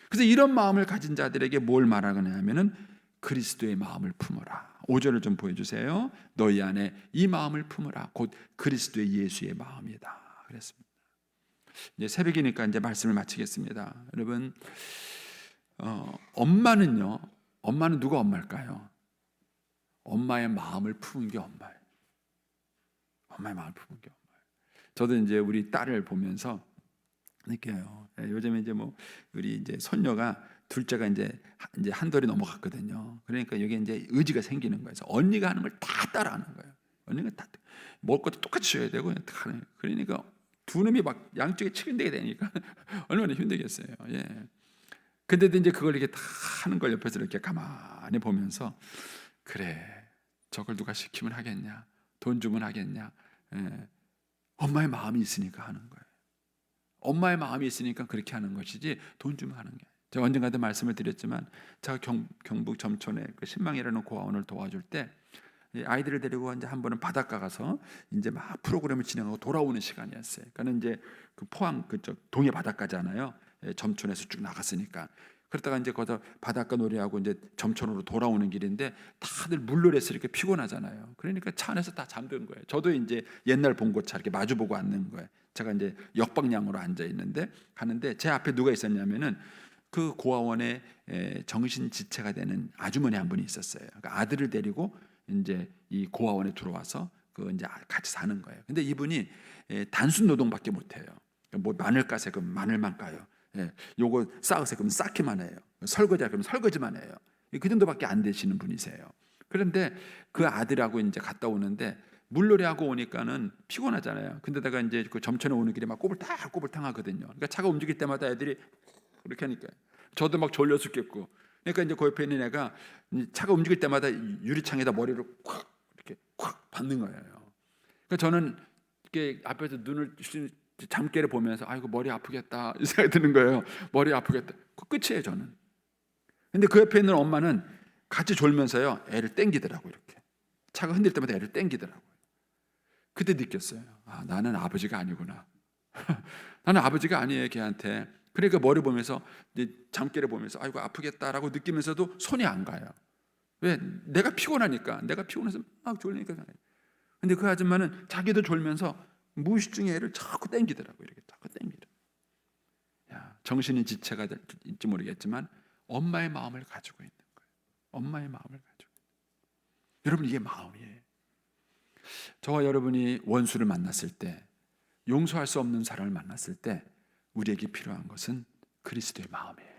그래서 이런 마음을 가진 자들에게 뭘 말하거나 하면은 그리스도의 마음을 품어라. 5절을 좀 보여주세요. 너희 안에 이 마음을 품어라. 곧 그리스도의 예수의 마음이다. 그랬습니다. 이제 새벽이니까 이제 말씀을 마치겠습니다. 여러분, 엄마는 누가 엄마일까요? 엄마의 마음을 품은 게 엄마예요. 엄마의 마음을 품은 게 엄마예요. 저도 이제 우리 딸을 보면서 느껴요. 요즘에 이제 뭐 우리 이제 손녀가 둘째가 이제 한돌이 넘어갔거든요. 그러니까 여기 이제 의지가 생기는 거예요. 그래서 언니가 하는 걸 다 따라하는 거예요. 언니가 다 먹을 것도 똑같이 줘야 되고 다 하는. 그러니까 두 놈이 막 양쪽에 치근대게 되니까 얼마나 힘들겠어요. 예. 근데도 이제 그걸 이렇게 다 하는 걸 옆에서 이렇게 가만히 보면서 그래, 저걸 누가 시키면 하겠냐? 돈 주면 하겠냐? 예. 엄마의 마음이 있으니까 하는 거예요. 엄마의 마음이 있으니까 그렇게 하는 것이지 돈 주면 하는 게. 제가 언젠가도 말씀을 드렸지만 제가 경북 점촌에 그 신망이라는 고아원을 도와줄 때 아이들을 데리고 이제 한 번은 바닷가 가서 이제 막 프로그램을 진행하고 돌아오는 시간이었어요. 그러니까 이제 그 포항 그쪽 동해 바닷가잖아요. 점촌에서 쭉 나갔으니까. 그러다가 이제 거기서 바닷가 놀이하고 이제 점촌으로 돌아오는 길인데 다들 물놀이해서 이렇게 피곤하잖아요. 그러니까 차 안에서 다 잠든 거예요. 저도 이제 옛날 봉고차 이렇게 마주보고 앉는 거예요. 제가 이제 역방향으로 앉아 있는데 가는데 제 앞에 누가 있었냐면은 그 고아원에 정신 지체가 되는 아주머니 한 분이 있었어요. 그러니까 아들을 데리고 이제 이 고아원에 들어와서 그 이제 같이 사는 거예요. 근데 이분이 단순 노동밖에 못 해요. 뭐 마늘 까세 그럼 마늘만 까요. 요거 쌓으세 그럼 쌓기만 해요. 설거지하 그럼 설거지만 해요. 그 정도밖에 안 되시는 분이세요. 그런데 그 아들하고 이제 갔다 오는데 물놀이하고 오니까는 피곤하잖아요. 근데다가 이제 그 점천에 오는 길에 막 꼬불탕 하거든요. 그러니까 차가 움직일 때마다 애들이 그렇게 하니까 저도 막 졸려 죽겠고. 그러니까 이제 그 옆에 있는 애가 차가 움직일 때마다 유리창에다 머리를 콱 받는 거예요. 그러니까 저는 이렇게 앞에서 눈을 잠깨를 보면서 아이고 머리 아프겠다 이 생각이 드는 거예요. 머리 아프겠다. 그 끝이에요 저는. 근데 그 옆에 있는 엄마는 같이 졸면서요 애를 땡기더라고. 이렇게 차가 흔들 때마다 애를 땡기더라고요. 그때 느꼈어요. 아, 나는 아버지가 아니구나. 나는 아버지가 아니에요 걔한테. 그러니까 머리 보면서 이제 잠깨를 보면서 아이고 아프겠다라고 느끼면서도 손이 안 가요. 왜? 내가 피곤하니까. 내가 피곤해서 막 졸리니까. 근데 그 아줌마는 자기도 졸면서 무의식 중에 애를 자꾸 땡기더라고요. 이렇게 자꾸 땡기더라고요. 야, 정신이 지체가 될지 모르겠지만 엄마의 마음을 가지고 있는 거예요. 엄마의 마음을 가지고. 여러분 이게 마음이에요. 저와 여러분이 원수를 만났을 때, 용서할 수 없는 사람을 만났을 때 우리에게 필요한 것은 그리스도의 마음이에요.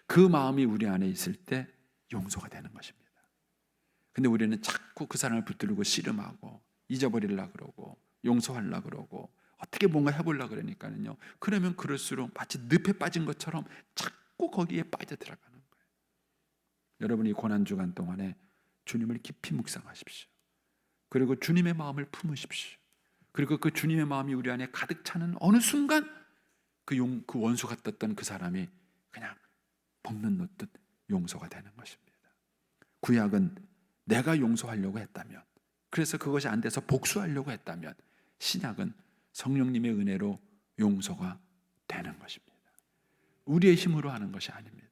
그 마음이 우리 안에 있을 때 용서가 되는 것입니다. 근데 우리는 자꾸 그 사람을 붙들고 씨름하고 잊어버리려고 그러고 용서하려고 그러고 어떻게 뭔가 해보려고 그러니까요. 그러면 그럴수록 마치 늪에 빠진 것처럼 자꾸 거기에 빠져들어가는 거예요. 여러분이 고난주간 동안에 주님을 깊이 묵상하십시오. 그리고 주님의 마음을 품으십시오. 그리고 그 주님의 마음이 우리 안에 가득 차는 어느 순간 그 원수 같았던 그 사람이 그냥 먹는 놓듯 용서가 되는 것입니다. 구약은 내가 용서하려고 했다면, 그래서 그것이 안 돼서 복수하려고 했다면, 신약은 성령님의 은혜로 용서가 되는 것입니다. 우리의 힘으로 하는 것이 아닙니다.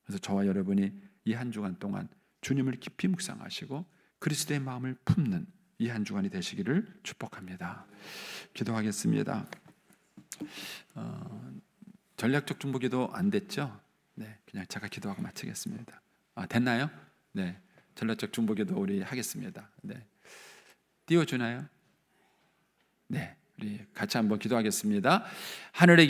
그래서 저와 여러분이 이 한 주간 동안 주님을 깊이 묵상하시고 그리스도의 마음을 품는 이 한 주간이 되시기를 축복합니다. 기도하겠습니다. 전략적 중보기도 안 됐죠? 네, 그냥 제가 기도하고 마치겠습니다. 됐나요? 네, 전략적 중보기도 우리 하겠습니다. 네, 띄워주나요? 네, 우리 같이 한번 기도하겠습니다. 하늘에